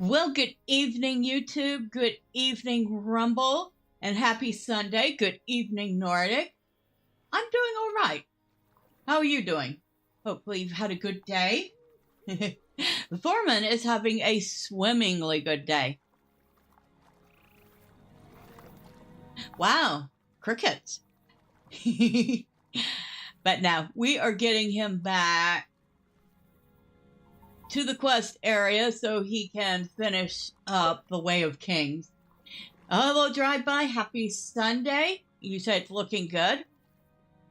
Well, good evening, YouTube. Good evening, Rumble. And happy Sunday. Good evening, Nordic. I'm doing all right. How are you doing? Hopefully you've had a good day. Thormurn is having a swimmingly good day. Wow, crickets. But now we are getting him back to the quest area so he can finish up the Way of Kings. Hello, drive-by. Happy Sunday. You say it's looking good.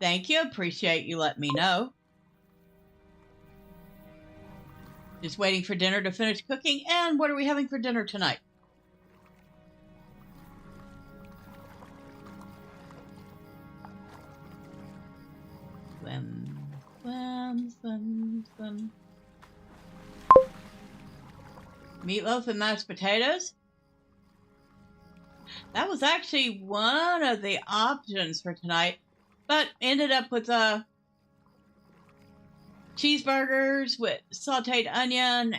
Thank you. Appreciate you letting me know. Just waiting for dinner to finish cooking. And what are we having for dinner tonight? Swim. Meatloaf and mashed potatoes? That was actually one of the options for tonight, but ended up with cheeseburgers with sauteed onion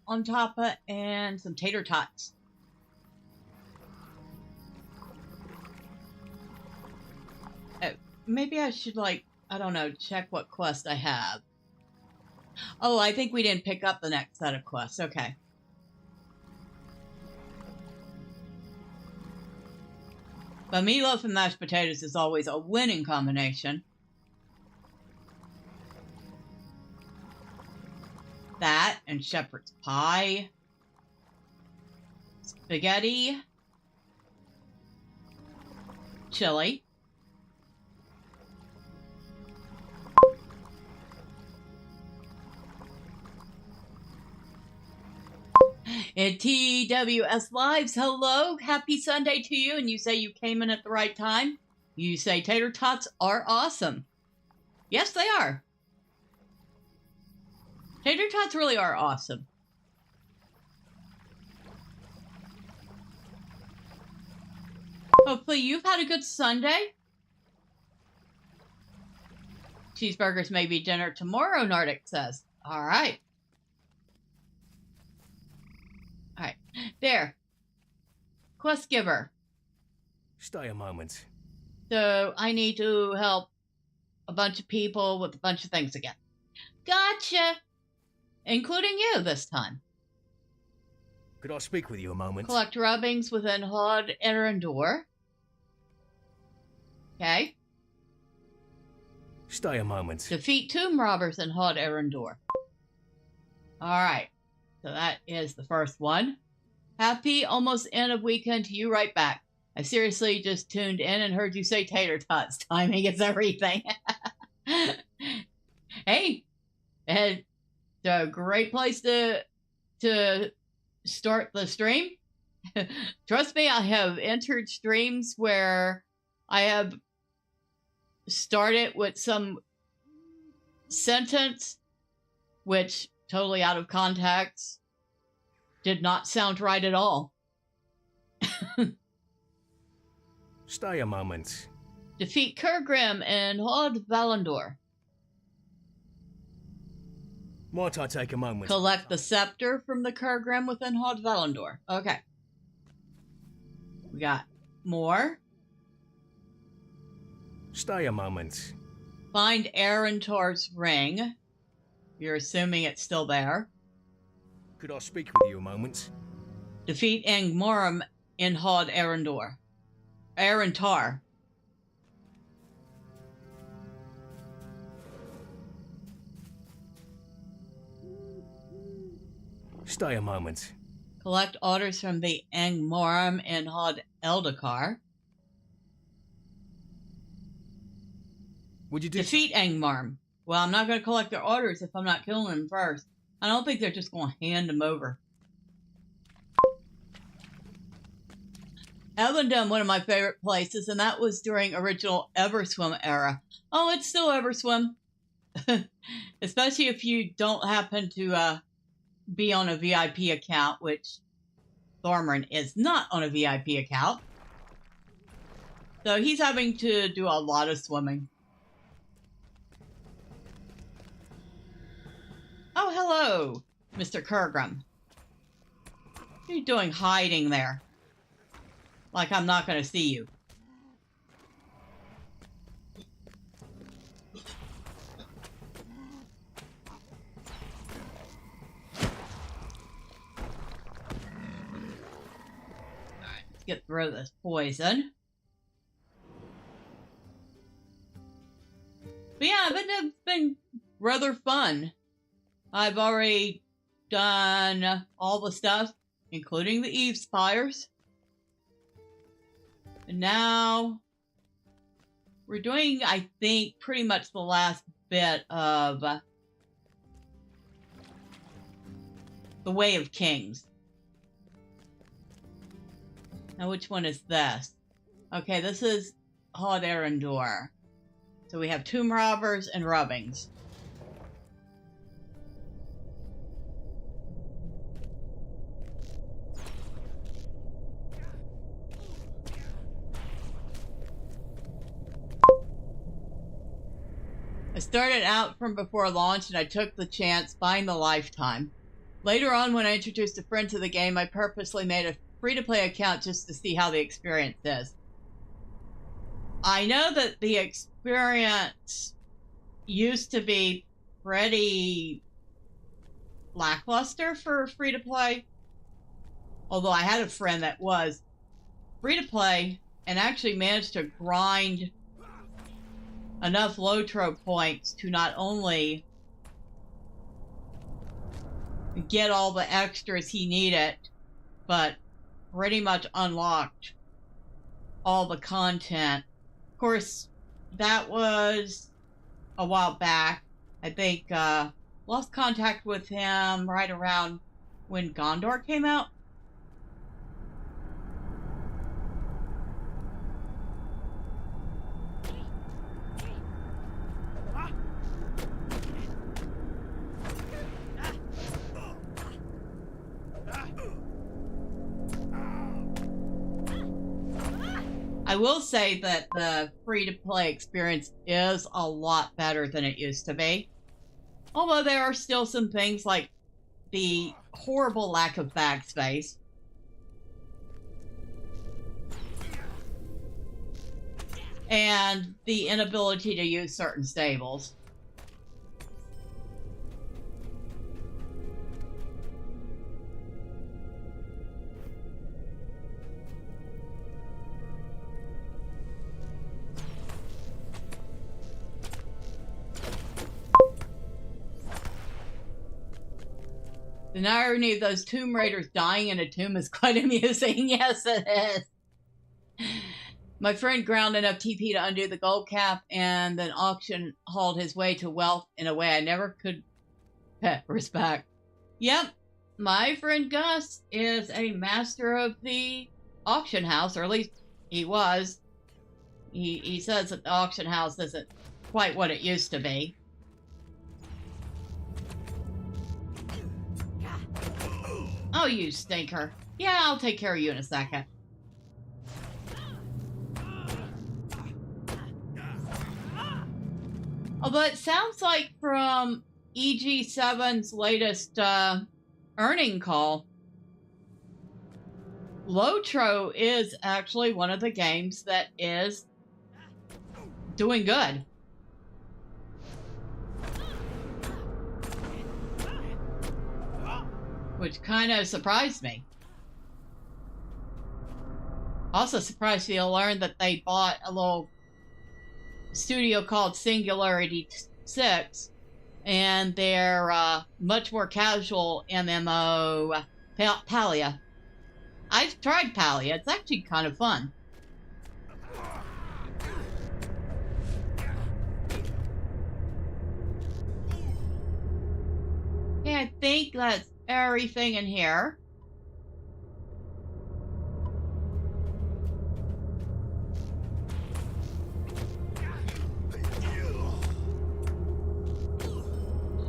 on top of and some tater tots. Maybe I should, I don't know, check what quest I have. Oh, I think we didn't pick up the next set of quests. Okay. But meatloaf and mashed potatoes is always a winning combination. That and shepherd's pie. Spaghetti. Chili. And TWS Lives, hello, happy Sunday to you, and you say you came in at the right time. You say tater tots are awesome. Yes, they are. Tater tots really are awesome. Hopefully you've had a good Sunday. Cheeseburgers may be dinner tomorrow, Nordic says. All right. Alright, there. Quest giver. Stay a moment. So, I need to help a bunch of people with a bunch of things again. Gotcha! Including you this time. Could I speak with you a moment? Collect rubbings within Hod Erendor. Okay. Stay a moment. Defeat tomb robbers in Hod Erendor. Alright. So that is the first one. Happy almost end of weekend to you right back. I seriously just tuned in and heard you say tater tots. Timing is everything. Hey, it's a great place to start the stream. Trust me, I have entered streams where I have started with some sentence which totally out of context did not sound right at all. Stay a moment. Defeat Kurgrim and Hod Valandor. Might I take a moment? Collect the scepter from the Kurgrim within Hod Valandor. Okay. We got more. Stay a moment. Find Arentor's ring. You're assuming it's still there. Could I speak with you a moment? Defeat Angmorum in Hod Erendor. Arentar. Stay a moment. Collect orders from the Angmorum in Hod Eldakar. Would you Defeat Angmorum. Well, I'm not going to collect their orders if I'm not killing them first. I don't think they're just going to hand them over. Evendim, one of my favorite places, and that was during original Everswim era. Oh, it's still Everswim. Especially if you don't happen to be on a VIP account, which Thormurn is not on a VIP account. So he's having to do a lot of swimming. Oh, hello, Mr. Kurgrim. What are you doing hiding there? Like I'm not going to see you. Alright, let's get rid of this poison. But yeah, it's been rather fun. I've already done all the stuff, including the Eve Spires. And now we're doing, I think, pretty much the last bit of the Way of Kings. Now, which one is this? Okay, this is Hod Erendor. So we have tomb robbers and rubbings. I started out from before launch and I took the chance buying the lifetime. Later on, when I introduced a friend to the game, I purposely made a free-to-play account just to see how the experience is. I know that the experience used to be pretty lackluster for free-to-play. Although I had a friend that was free-to-play and actually managed to grind enough LOTRO points to not only get all the extras he needed, but pretty much unlocked all the content. Of course, that was a while back. I think lost contact with him right around when Gondor came out. I will say that the free-to-play experience is a lot better than it used to be. Although there are still some things like the horrible lack of bag space. And the inability to use certain stables. The irony of those tomb raiders dying in a tomb is quite amusing. Yes, it is. My friend ground enough TP to undo the gold cap and then auction hauled his way to wealth in a way I never could respect. Yep, my friend Gus is a master of the auction house, or at least he was. He says that the auction house isn't quite what it used to be. Oh, you stinker. Yeah, I'll take care of you in a second. Although it sounds like from EG7's latest earning call, LOTRO is actually one of the games that is doing good. Which kind of surprised me. Also surprised me to learn that they bought a little studio called Singularity 6, and their much more casual MMO, Palia. I've tried Palia. It's actually kind of fun. Okay, I think that's everything in here.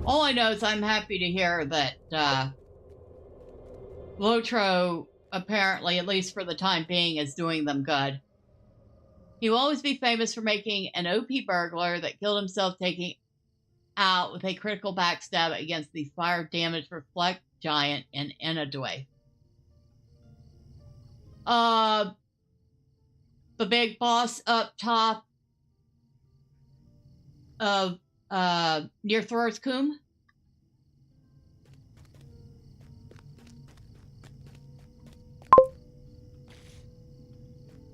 All I know is I'm happy to hear that LOTRO, apparently, at least for the time being, is doing them good. He will always be famous for making an OP burglar that killed himself taking out with a critical backstab against the fire damage reflect giant in Enadway. The big boss up top of near Thormurn.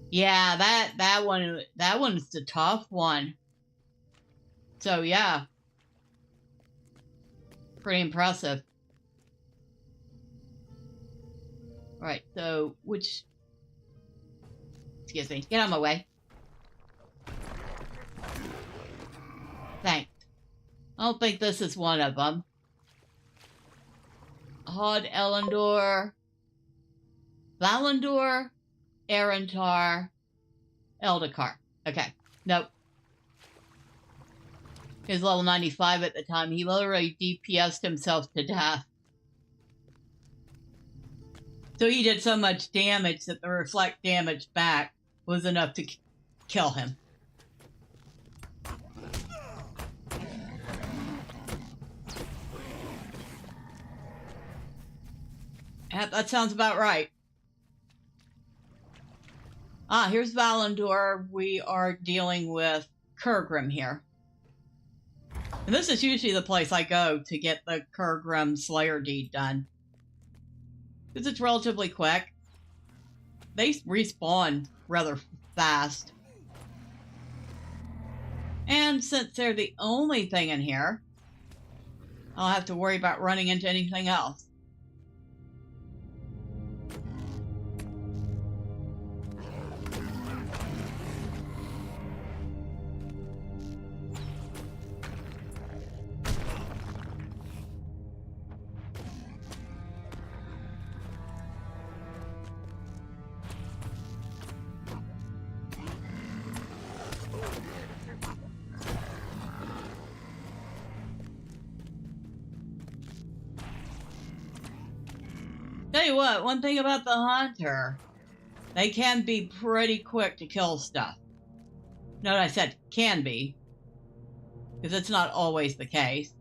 Yeah, that one's the tough one. So yeah, pretty impressive. All right, so excuse me, get out of my way. Thanks. I don't think this is one of them. Hod Elendor, Valandor, Arantar, Eldakar. Okay, nope. He was level 95 at the time. He literally DPS'd himself to death. So he did so much damage that the reflect damage back was enough to kill him. That sounds about right. Ah, here's Valandor. We are dealing with Kurgrim here. And this is usually the place I go to get the Kurgrim Slayer deed done. Because it's relatively quick. They respawn rather fast. And since they're the only thing in here, I'll have to worry about running into anything else. Tell you what, one thing about the hunter, they can be pretty quick to kill stuff. Note I said can be, because it's not always the case.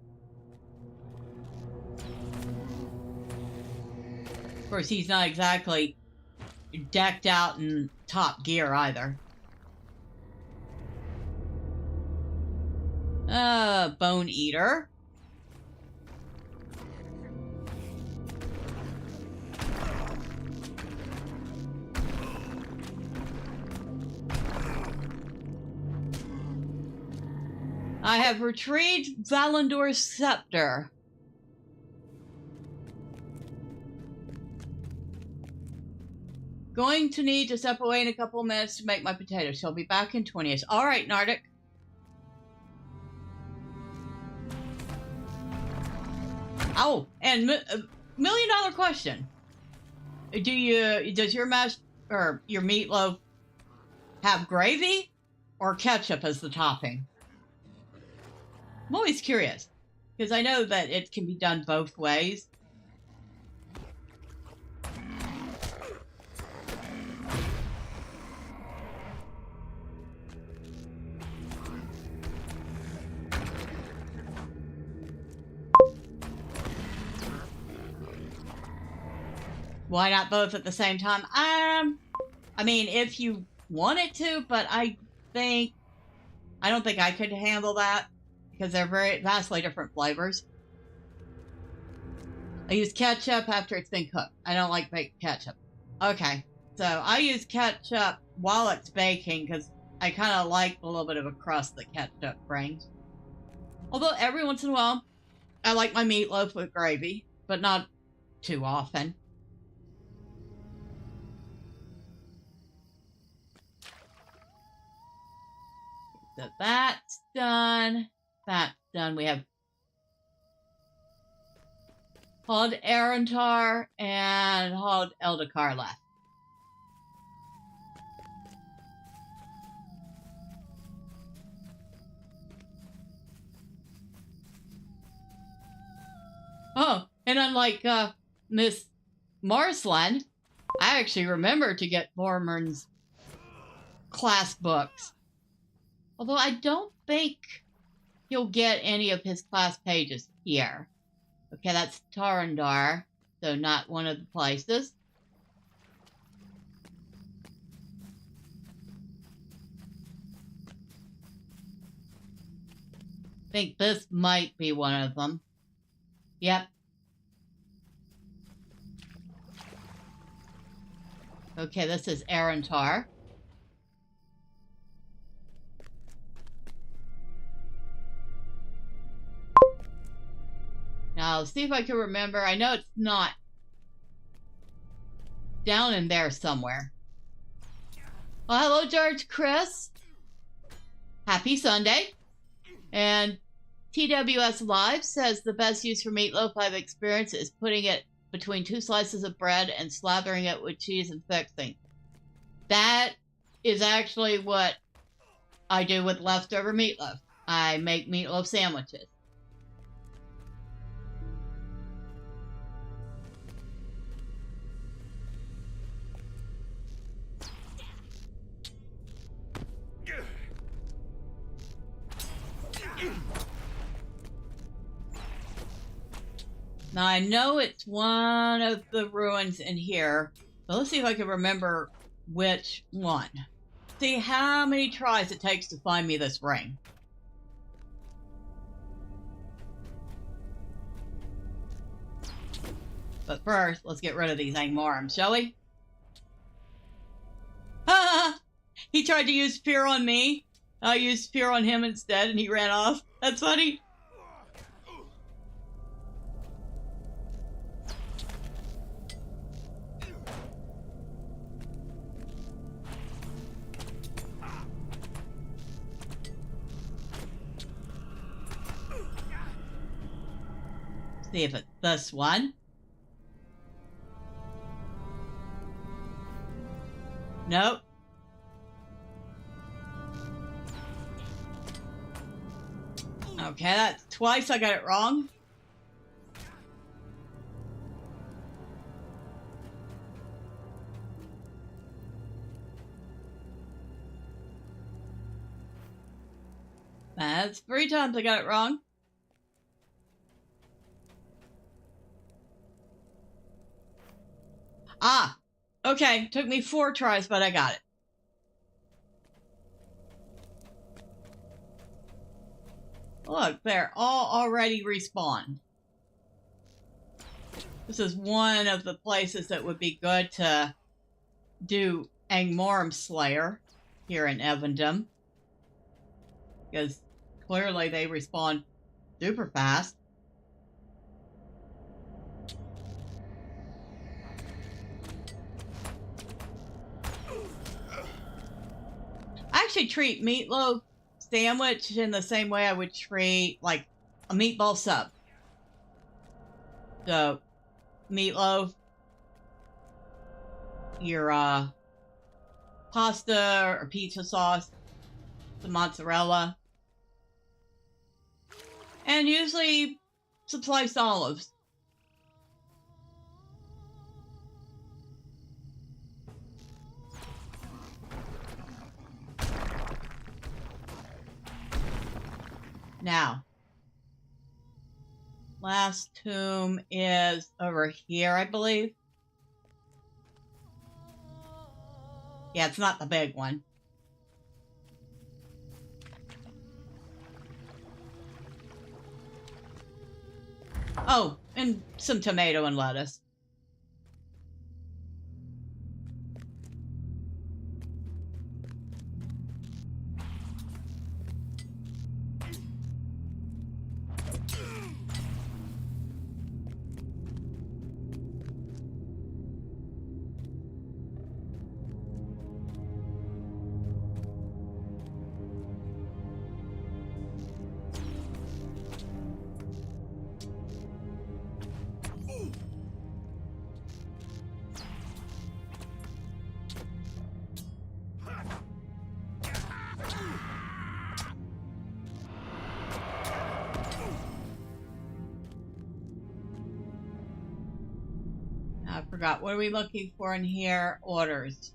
Of course, he's not exactly decked out in top gear either. Bone Eater. I have retrieved Valandor's scepter. Going to need to step away in a couple of minutes to make my potatoes. She'll be back in 20 minutes. All right, Nardik. Oh, and $1,000,000 question. Does your mash or your meatloaf have gravy or ketchup as the topping? I'm always curious, because I know that it can be done both ways. Why not both at the same time? I mean, if you wanted to, but I don't think I could handle that. Because they're very vastly different flavors. I use ketchup after it's been cooked. I don't like baked ketchup. Okay, so I use ketchup while it's baking because I kind of like a little bit of a crust that ketchup brings. Although every once in a while, I like my meatloaf with gravy, but not too often. So that's done. That's done. We have Hod Arantar and Hod Eldakar left. Oh, and unlike Miss Marsland, I actually remember to get Thormurn's class books. Although I don't think you'll get any of his class pages here. Okay, that's Tarandar, so not one of the places. think this might be one of them. Yep. Okay, this is Arantar. Now, see if I can remember. I know it's not down in there somewhere. Well, hello, George Chris. Happy Sunday. And TWS Live says the best use for meatloaf I've experienced is putting it between 2 slices of bread and slathering it with cheese and fixing. That is actually what I do with leftover meatloaf. I make meatloaf sandwiches. Now, I know it's one of the ruins in here, but let's see if I can remember which one. See how many tries it takes to find me this ring. But first, let's get rid of these Angmorums, shall we? Ha! He tried to use fear on me. I used fear on him instead, and he ran off. That's funny. See if it's this one. Nope. Okay, that's twice I got it wrong. That's 3 times I got it wrong. Ah, okay. Took me 4 tries, but I got it. Look, they're all already respawned. This is one of the places that would be good to do Angmorum Slayer here in Evendim. Because clearly they respawn super fast. I actually treat meatloaf sandwich in the same way I would treat like a meatball sub. So meatloaf, your pasta or pizza sauce, the mozzarella, and usually some sliced olives. Now, last tomb is over here, I believe. Yeah, it's not the big one. Oh, and some tomato and lettuce. I forgot. What are we looking for in here? Orders.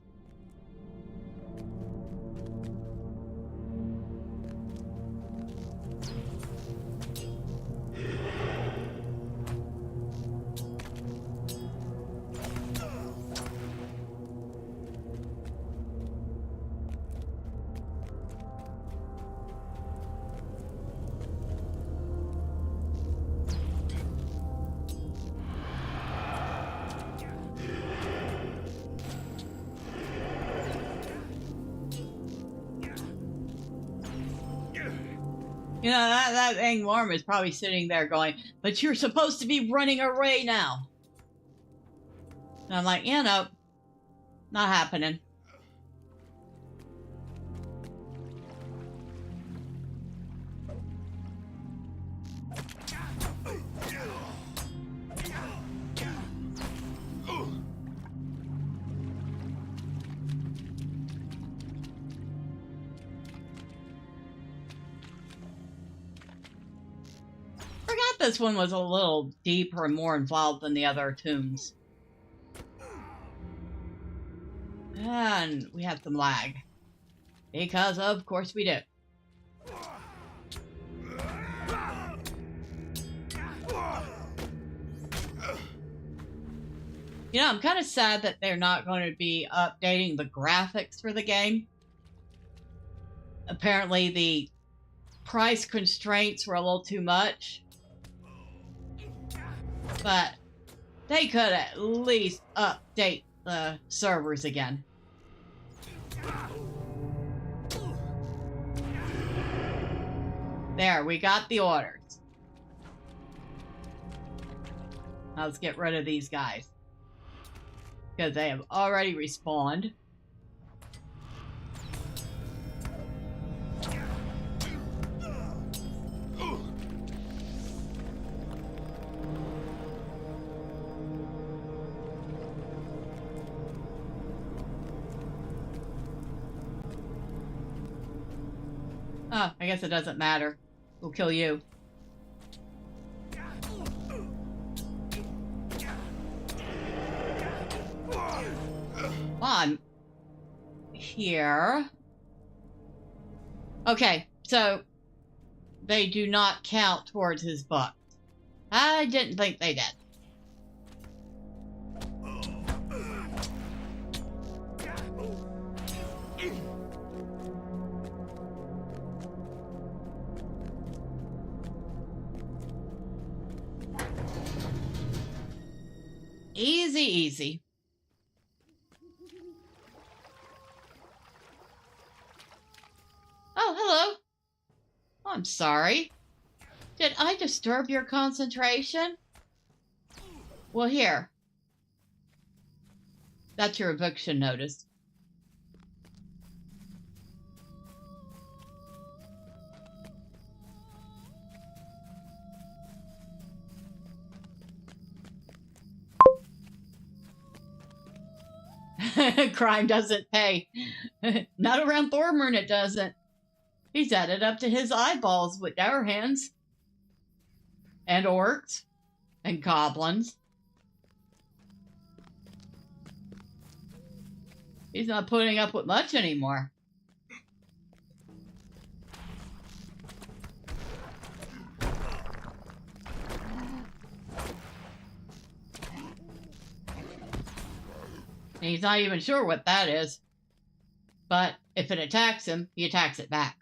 You know, that dang worm is probably sitting there going, but you're supposed to be running away now. And I'm like, yeah, no, not happening. Forgot this one was a little deeper and more involved than the other tombs. And we have some lag. Because of course we do. You know, I'm kind of sad that they're not going to be updating the graphics for the game. Apparently the price constraints were a little too much. But they could at least update the servers again. There, we got the orders. Now let's get rid of these guys. Because they have already respawned. Oh, I guess it doesn't matter. We'll kill you. On here. Okay, so they do not count towards his bucks. I didn't think they did. Easy, easy. Oh, hello. Oh, I'm sorry. Did I disturb your concentration? Well, here. That's your eviction notice. Crime doesn't pay. Not around Thormurn it doesn't. He's added up to his eyeballs with our hands. And orcs. And goblins. He's not putting up with much anymore. And he's not even sure what that is. But if it attacks him, he attacks it back.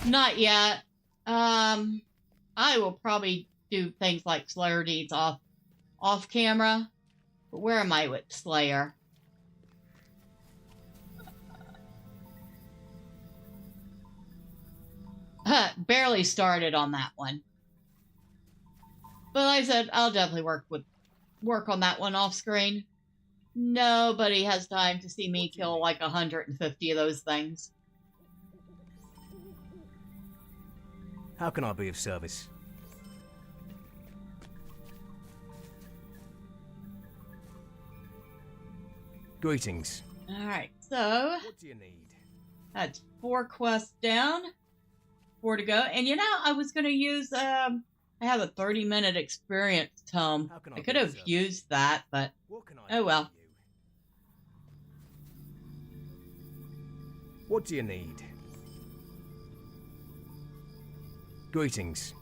Not yet. I will probably do things like Slayer deeds off camera. But where am I with Slayer? Barely started on that one. But like I said, I'll definitely work on that one off screen. Nobody has time to see me kill like 150 of those things. How can I be of service? Greetings. Alright, so What do you need? that's 4 quests down. 4 to go. And you know, I was going to use, I have a 30-minute experience tome. I could have used that, but oh well. What do you need? Greetings.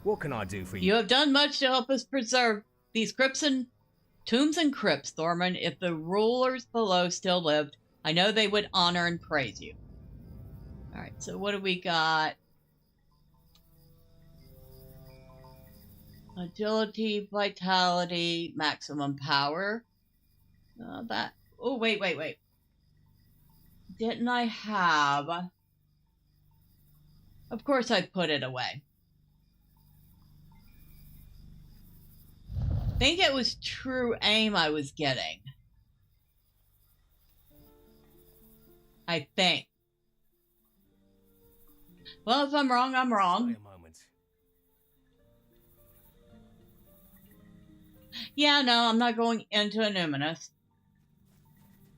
What can I do for you? You have done much to help us preserve these tombs and crypts, Thormurn. If the rulers below still lived, I know they would honor and praise you. Alright, so what do we got? Agility, vitality, maximum power. Oh, wait. Didn't I have... Of course I put it away. I think it was true aim I was getting. I think. Well, if I'm wrong, I'm wrong. Wait a moment. Yeah, no, I'm not going into Annuminas.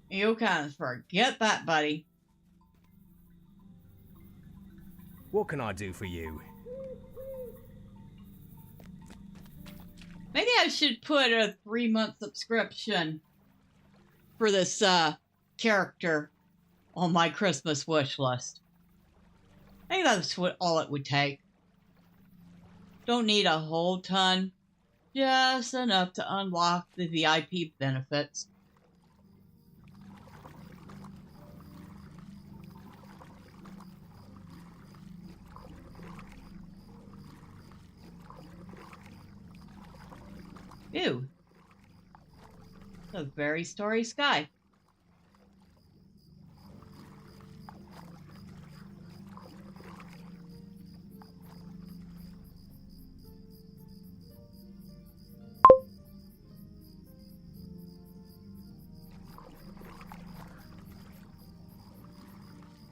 You can forget that, buddy. What can I do for you? Maybe I should put a 3-month subscription for this character on my Christmas wish list. I think that's all it would take. Don't need a whole ton. Just enough to unlock the VIP benefits. Ew. A very starry sky.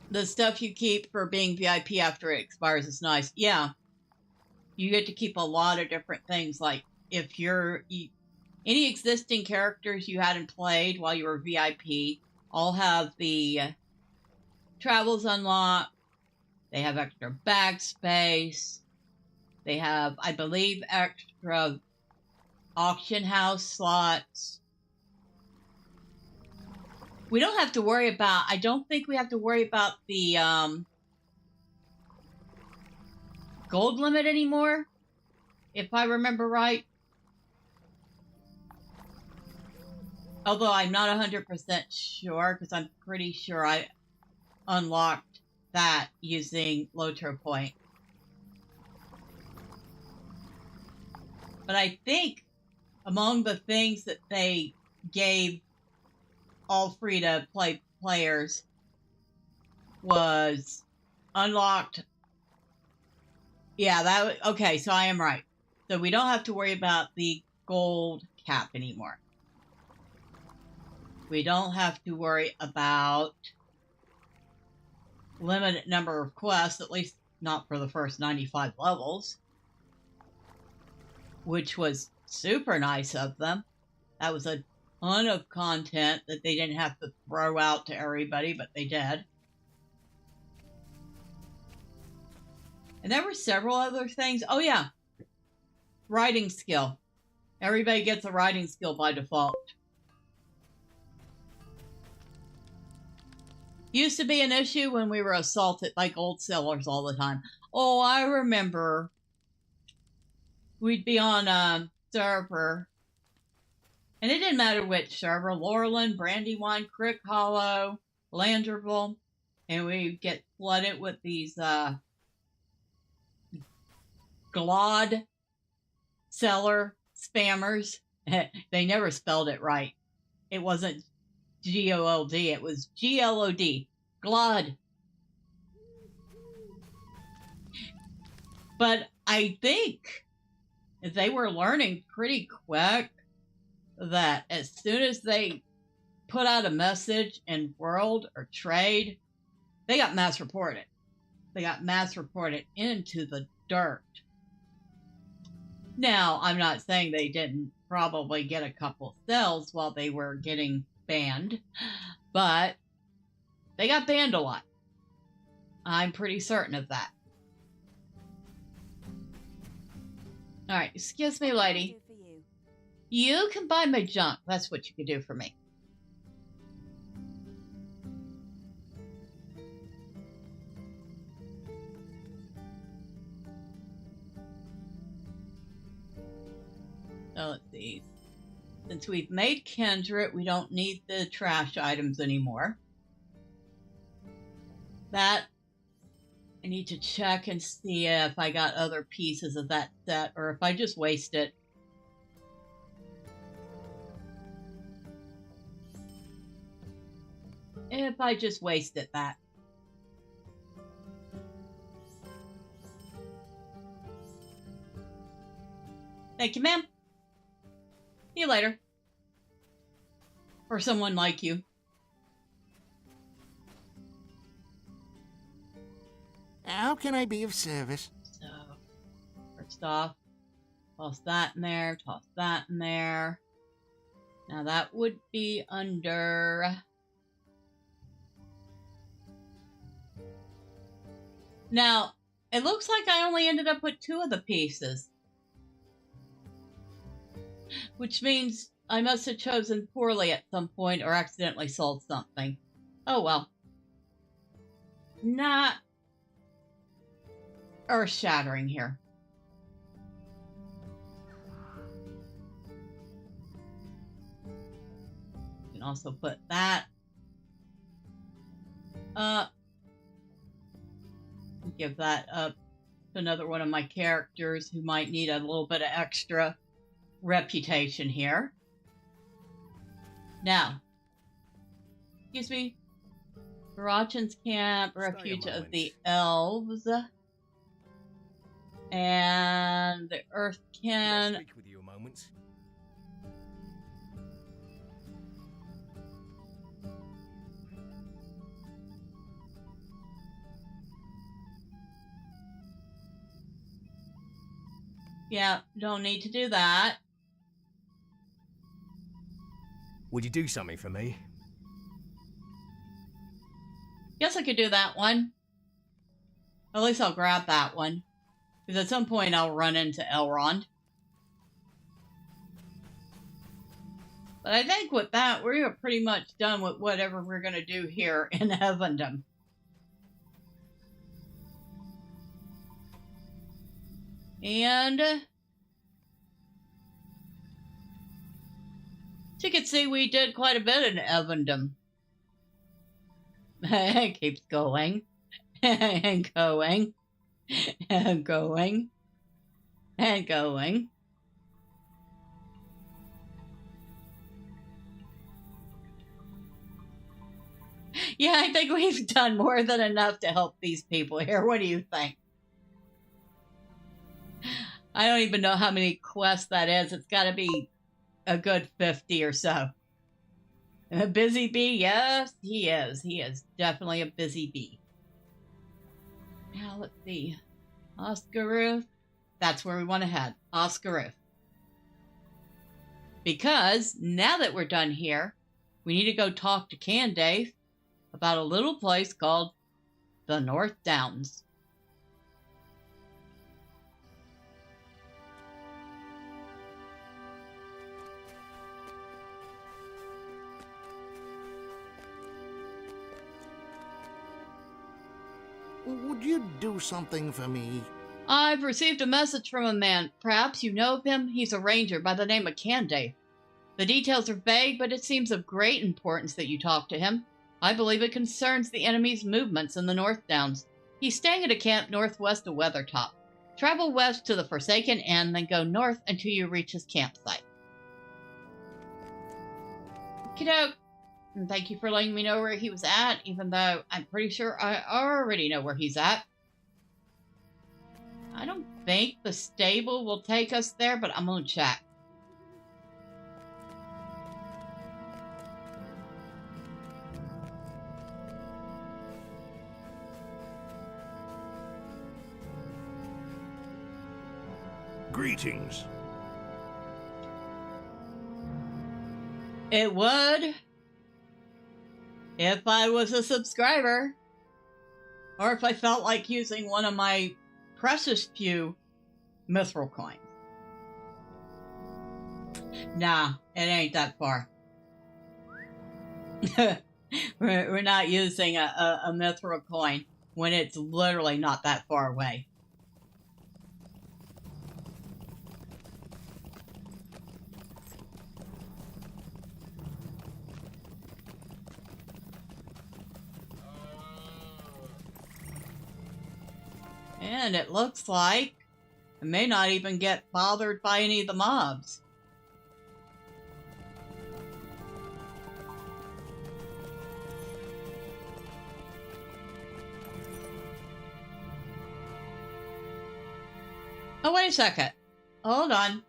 The stuff you keep for being VIP after it expires is nice. Yeah. You get to keep a lot of different things, like if any existing characters you hadn't played while you were VIP all have the travels unlocked. They have extra bag space. They have, I believe, extra auction house slots. We don't have to worry about, I don't think we have to worry about the gold limit anymore, if I remember right. Although I'm not 100% sure, because I'm pretty sure I unlocked that using LOTRO point. But I think among the things that they gave all free-to-play players was unlocked. Yeah, okay, so I am right. So we don't have to worry about the gold cap anymore. We don't have to worry about limited number of quests, at least not for the first 95 levels, which was super nice of them. That was a ton of content that they didn't have to throw out to everybody, but they did. And there were several other things. Oh yeah, writing skill. Everybody gets a writing skill by default. Used to be an issue when we were assaulted by gold sellers all the time. Oh, I remember. We'd be on a server, and it didn't matter which server, Laurelin, Brandywine, Crick Hollow, Landerville, and we'd get flooded with these glod seller spammers. They never spelled it right. It wasn't G-O-L-D, it was G-L-O-D. Glod. But I think they were learning pretty quick that as soon as they put out a message in World or Trade, they got mass reported. They got mass reported into the dirt. Now, I'm not saying they didn't probably get a couple sales while they were getting banned, but they got banned a lot. I'm pretty certain of that. Alright, excuse me, lady. You can buy my junk. That's what you can do for me. So let's see. Since we've made kindred, we don't need the trash items anymore. That, I need to check and see if I got other pieces of that set or if I just waste it. If I just wasted that. Thank you, ma'am. See you later. Or someone like you. How can I be of service? So, first off, toss that in there, toss that in there. Now that would be under... Now, it looks like I only ended up with 2 of the pieces. Which means I must have chosen poorly at some point or accidentally sold something. Oh well. Not earth-shattering here. You can also put that up. Give that up to another one of my characters who might need a little bit of extra reputation here. Now, excuse me, Barachan's Camp, Refuge of the Elves, and the Earthkin. Can I speak with you a moment? Yeah, don't need to do that. Would you do something for me? Guess I could do that one. At least I'll grab that one. Because at some point I'll run into Elrond. But I think with that, we are pretty much done with whatever we're going to do here in Evendim. And as you can see, we did quite a bit in Evendim. It keeps going and going and going and going. Yeah, I think we've done more than enough to help these people here. What do you think? I don't even know how many quests that is. It's got to be a good 50 or so. A busy bee? Yes, he is. He is definitely a busy bee. Now, let's see. Oscaruth. That's where we want to head. Oscaruth. Because now that we're done here, we need to go talk to Candace about a little place called the North Downs. Would you do something for me? I've received a message from a man. Perhaps you know of him? He's a ranger by the name of Candace. The details are vague, but it seems of great importance that you talk to him. I believe it concerns the enemy's movements in the North Downs. He's staying at a camp northwest of Weathertop. Travel west to the Forsaken Inn, then go north until you reach his campsite. Okey-doke. And thank you for letting me know where he was at, even though I'm pretty sure I already know where he's at. I don't think the stable will take us there, but I'm going to check. Greetings. It would, if I was a subscriber, or if I felt like using one of my precious few mithril coins. Nah, it ain't that far. We're not using a mithril coin when it's literally not that far away. And it looks like I may not even get bothered by any of the mobs. Oh, wait a second. Hold on.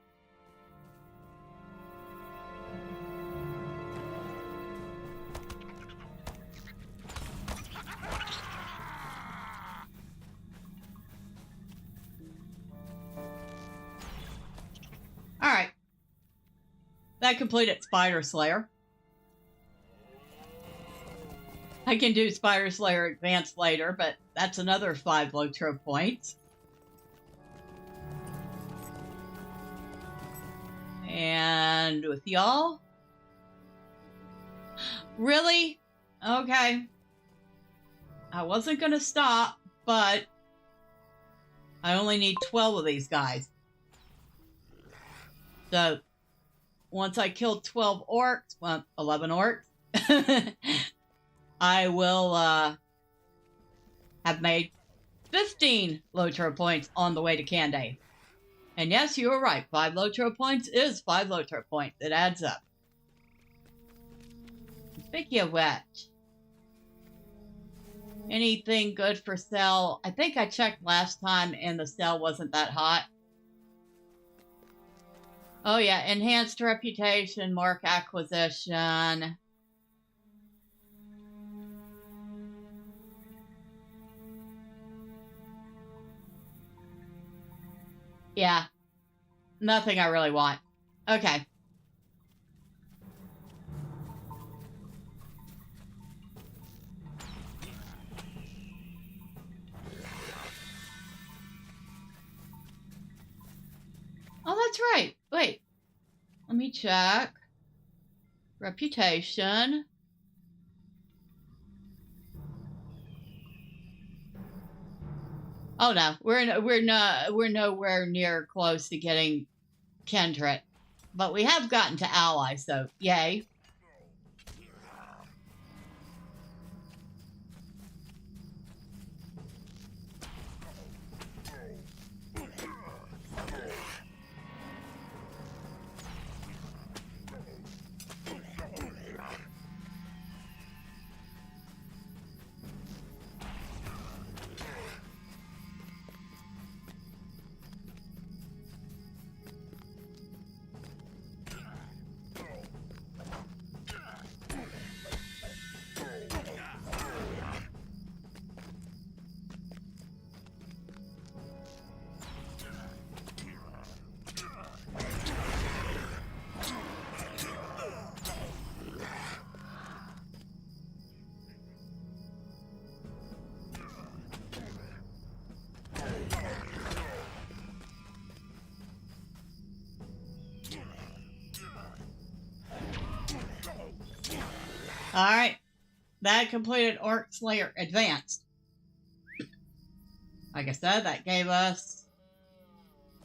Alright. That completed Spider Slayer. I can do Spider Slayer Advanced later, but that's another 5 LOTRO points. And with y'all? Really? Okay. I wasn't going to stop, but I only need 12 of these guys. So, once I kill 12 orcs, well, 11 orcs, I will have made 15 LOTRO points on the way to Canday. And yes, you were right. 5 LOTRO points is 5 LOTRO points. It adds up. Speaking of which, anything good for sale? I think I checked last time and the sale wasn't that hot. Oh yeah, enhanced reputation, mark acquisition. Yeah, nothing I really want. Okay. Oh, that's right. Wait. Let me check. Reputation. Oh no, we're nowhere near close to getting kindred, but we have gotten to ally, so yay. Alright, that completed Orc Slayer Advanced. Like I said, that gave us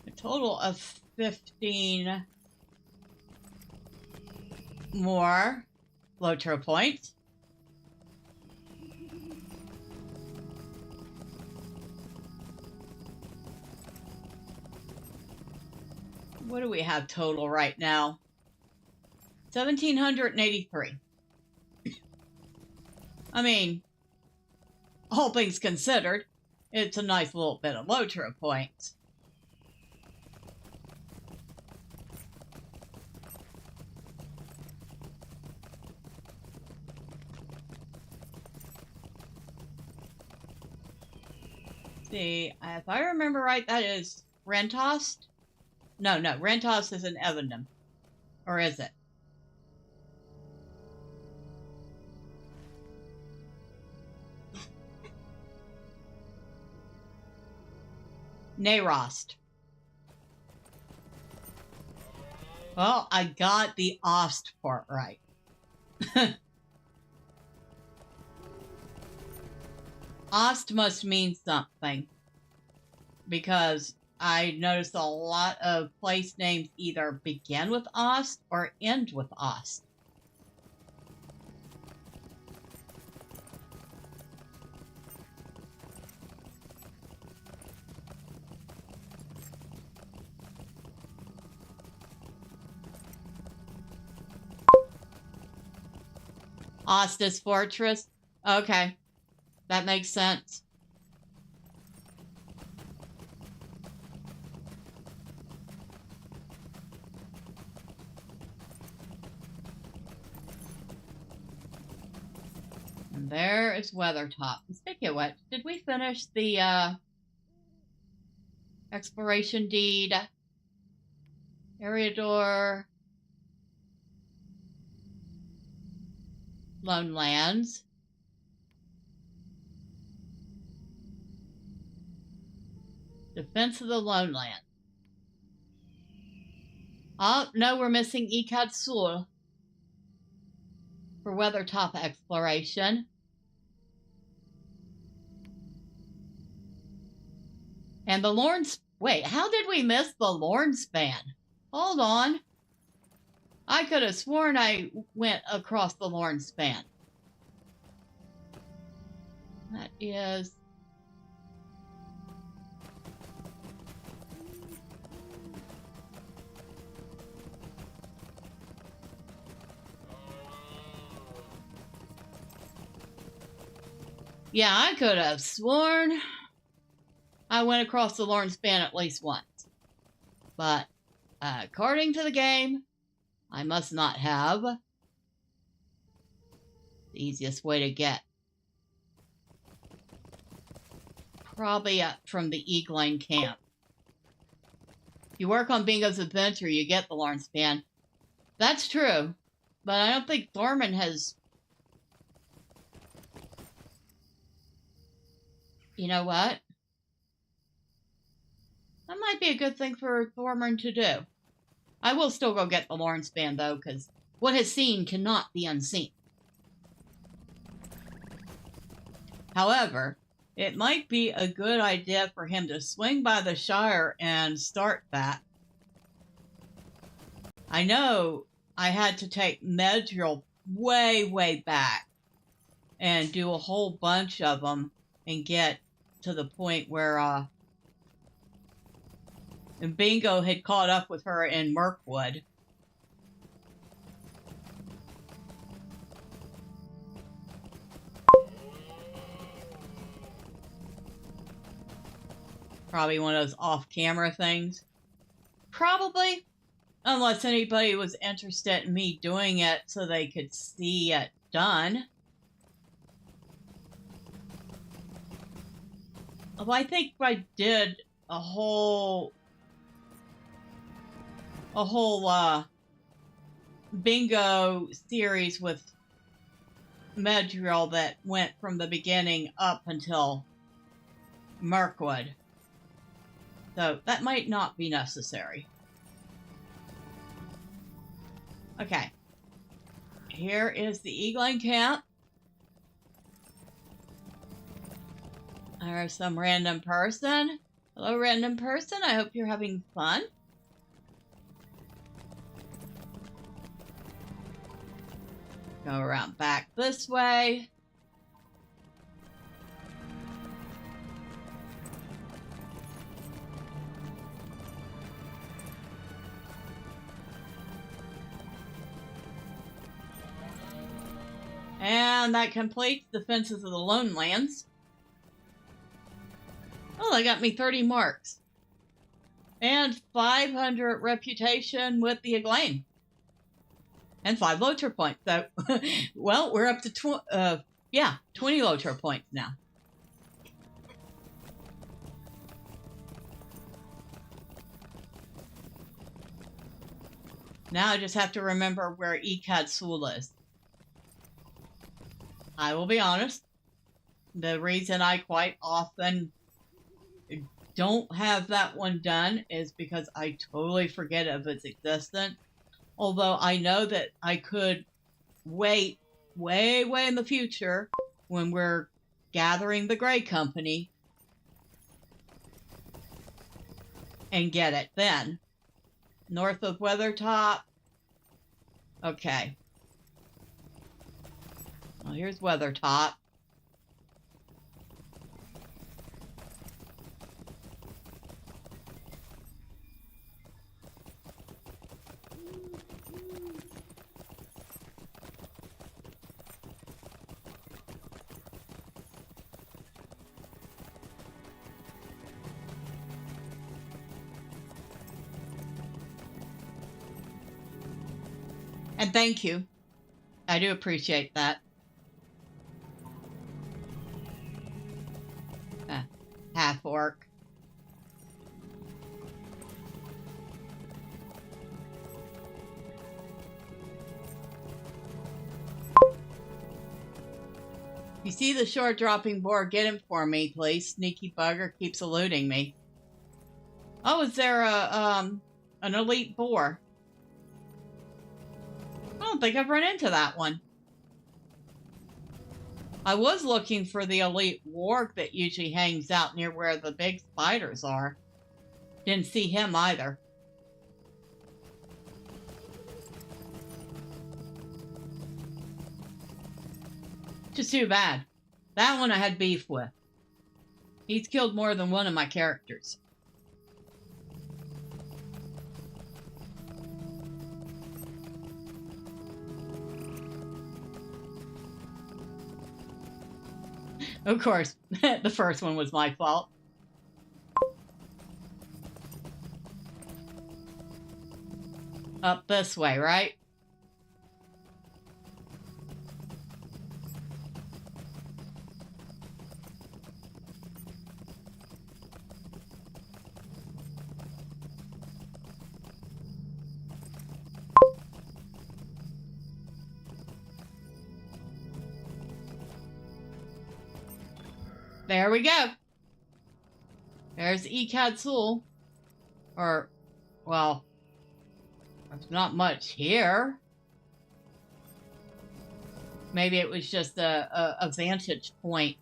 a total of 15 more LOTRO points. What do we have total right now? 1,783. I mean, all things considered, it's a nice little bit of LOTRO points. See, if I remember right, that is Rentost? No, Rentost is in Evendim. Or is it? Narost. Well, I got the Ost part right. Ost must mean something, because I noticed a lot of place names either begin with Ost or end with Ost. Ostis Fortress. Okay. That makes sense. And there is Weathertop. Speaking of which, did we finish the exploration deed? Eriador. Lone Lands. Defense of the Lone Lands. Oh, no, we're missing Ikad Sul for Weathertop exploration. And the Lorne... Wait, how did we miss the Lorne Span? Hold on. I could have sworn I went across the Lorne Span. That is... Yeah, I could have sworn I went across the Lorne Span at least once. But, according to the game, I must not have. The easiest way to get. Probably up from the Eagle camp. If you work on Bingo's Adventure, you get the Lorne Span. That's true. But I don't think Thormurn has... You know what? That might be a good thing for Thormurn to do. I will still go get the Lorne Span, though, because what is seen cannot be unseen. However, it might be a good idea for him to swing by the Shire and start that. I know I had to take Medrill way, way back and do a whole bunch of them and get to the point where Bingo had caught up with her in Mirkwood. Probably one of those off-camera things. Probably. Unless anybody was interested in me doing it so they could see it done. Well, I think I did a whole Bingo series with Medrill that went from the beginning up until Mirkwood. So that might not be necessary. Okay. Here is the Eagle camp. There's some random person. Hello, random person. I hope you're having fun. Go around back this way. And that completes the Fences of the Lone Lands. Oh, they got me 30 marks. And 500 reputation with the Acclaim. And 5 LOTRO points. So, well, we're up to 20 LOTRO points now. Now I just have to remember where Ikad Sul is. I will be honest. The reason I quite often don't have that one done is because I totally forget of its existence. Although I know that I could wait way, way in the future when we're gathering the Grey Company and get it then. North of Weathertop. Okay. Well, here's Weathertop. And thank you. I do appreciate that. Half orc. You see the short dropping boar, get him for me, please. Sneaky bugger keeps eluding me. Oh, is there an elite boar? I don't think I've run into that one. I was looking for the elite warg that usually hangs out near where the big spiders are. Didn't see him either. Just too bad. That one I had beef with. He's killed more than one of my characters. Of course, the first one was my fault. Up this way, right? There we go. There's Ekad Sul. Or, well, there's not much here. Maybe it was just a vantage point.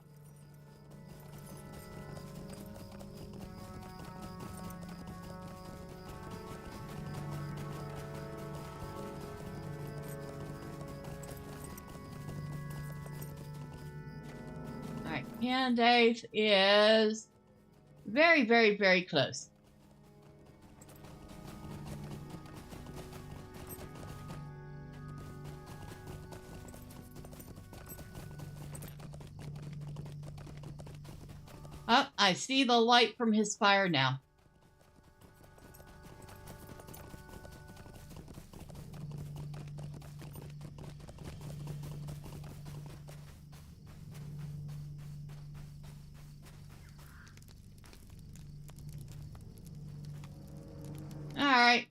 Candace is very, very, very close. Oh, I see the light from his fire now. Alright.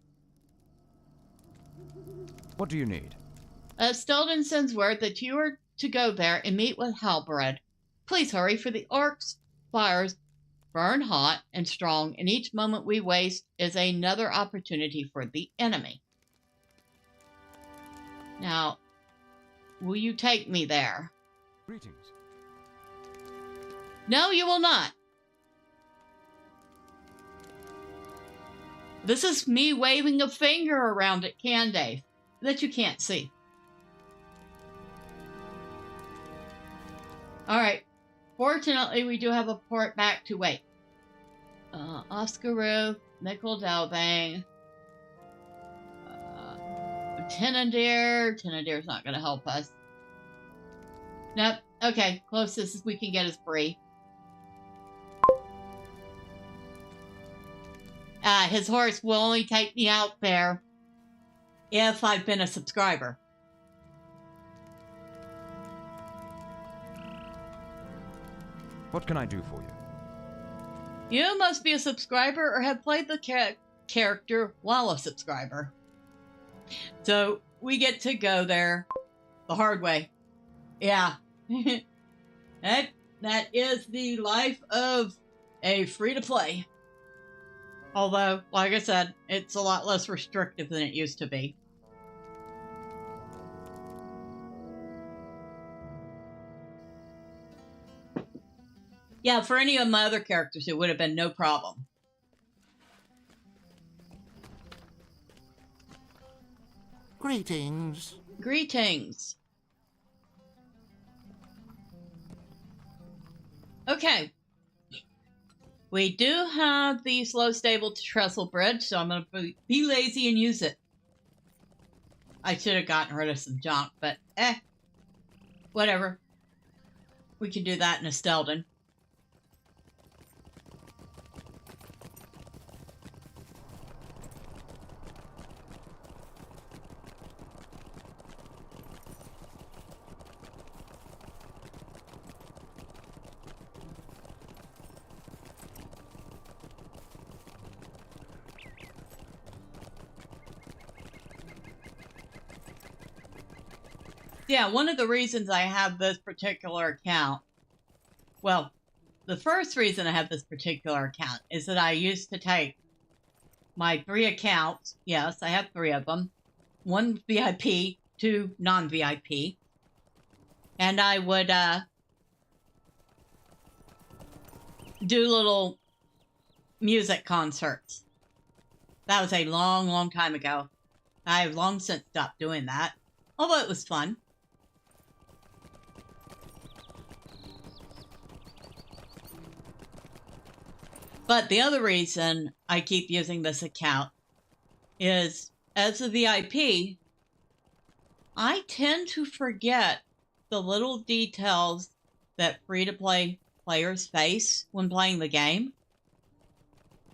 What do you need? Stelden sends word that you are to go there and meet with Halbred. Please hurry, for the orcs' fires burn hot and strong, and each moment we waste is another opportunity for the enemy. Now, will you take me there? Greetings. No, you will not. This is me waving a finger around at Candace that you can't see. Alright. Fortunately, we do have a port back to wait. Oscaroo, Nickel Delvang, Tenadir. Tenadir's not going to help us. Nope. Okay, closest we can get is Bree. His horse will only take me out there if I've been a subscriber. What can I do for you? You must be a subscriber or have played the character while a subscriber. So we get to go there the hard way. Yeah. that is the life of a free-to-play. Although, like I said, it's a lot less restrictive than it used to be. Yeah, for any of my other characters, it would have been no problem. Greetings. Greetings. Okay. We do have the slow stable to trestle bridge, so I'm going to be lazy and use it. I should have gotten rid of some junk, but whatever. We can do that in a Stelden. Yeah, one of the reasons I have this particular account, well, the first reason I have this particular account is that I used to take my 3 accounts. Yes, I have 3 of them. 1 VIP, 2 non-VIP. And I would do little music concerts. That was a long, long time ago. I have long since stopped doing that, although it was fun. But the other reason I keep using this account is, as a VIP, I tend to forget the little details that free-to-play players face when playing the game.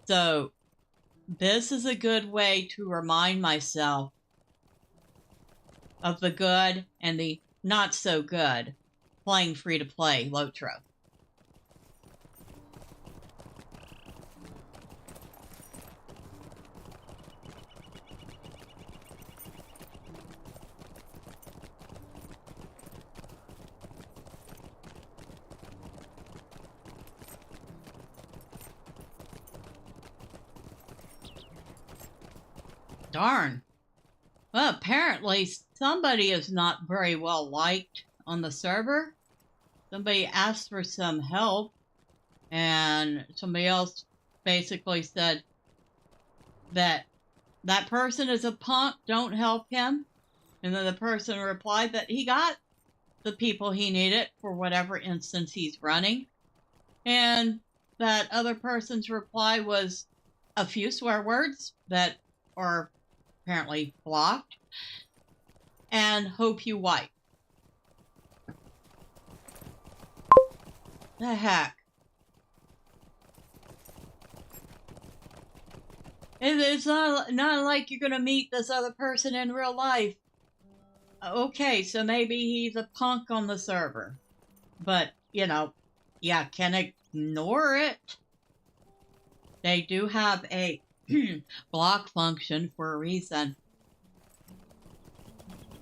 So this is a good way to remind myself of the good and the not so good playing free-to-play LOTRO. Darn. Well, apparently somebody is not very well liked on the server. Somebody asked for some help, and somebody else basically said that that person is a punk, don't help him. And then the person replied that he got the people he needed for whatever instance he's running. And that other person's reply was a few swear words that are apparently blocked, and hope you wipe. The heck? It's not like you're gonna meet this other person in real life. Okay, so maybe he's a punk on the server. But, you know, yeah, can ignore it. They do have a block function for a reason,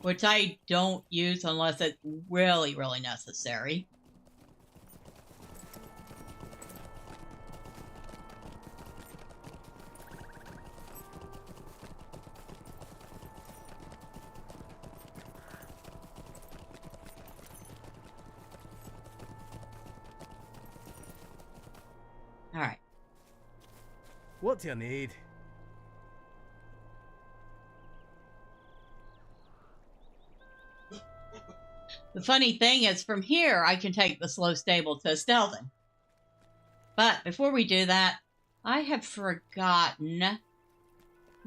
which I don't use unless it's really, really necessary. All right. What do you need? The funny thing is, from here, I can take the slow stable to Stelden. But before we do that, I have forgotten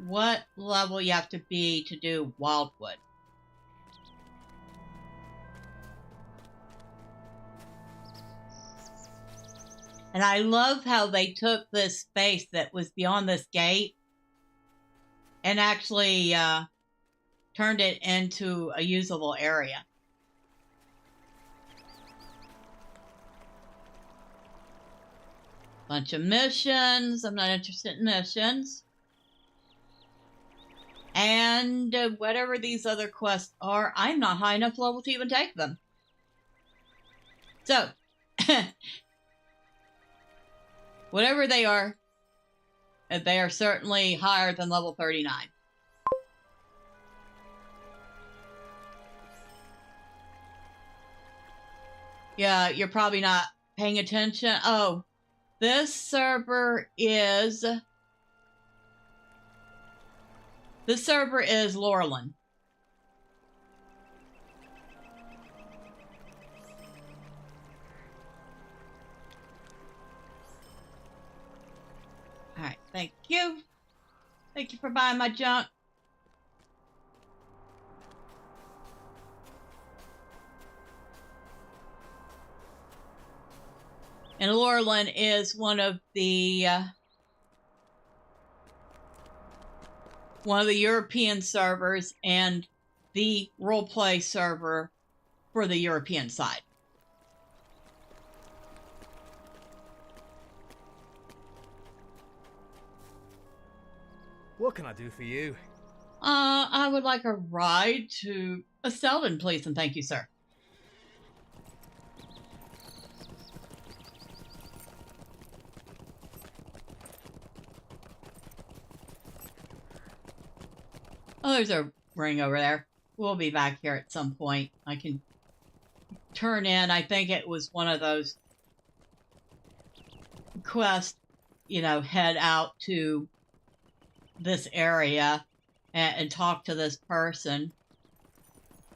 what level you have to be to do Wildwood. And I love how they took this space that was beyond this gate and actually turned it into a usable area. Bunch of missions. I'm not interested in missions. And whatever these other quests are, I'm not high enough level to even take them. So, whatever they are certainly higher than level 39. Yeah, you're probably not paying attention. Oh, this server is Laurelin. All right, thank you. Thank you for buying my junk. And Laurelin is one of the European servers and the roleplay server for the European side. What can I do for you? I would like a ride to Selden, please, and thank you, sir. Oh, there's a ring over there. We'll be back here at some point. I can turn in. I think it was one of those quests, you know, head out to this area and talk to this person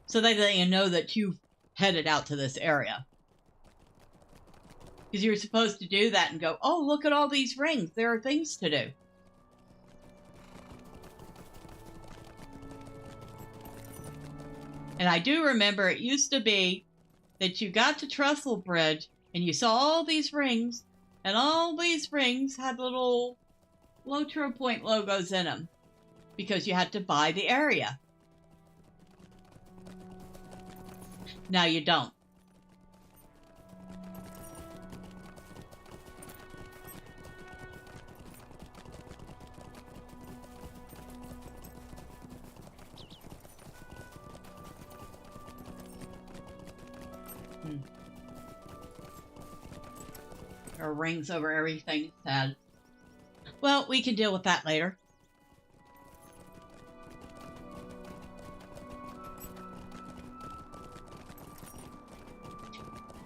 so that they know that you've headed out to this area. Because you're supposed to do that and go, oh, look at all these rings. There are things to do. And I do remember it used to be that you got to Trestle Bridge and you saw all these rings, and all these rings had little LOTRO point logos in them because you had to buy the area. Now you don't. Or rings over everything sad. Well, we can deal with that later.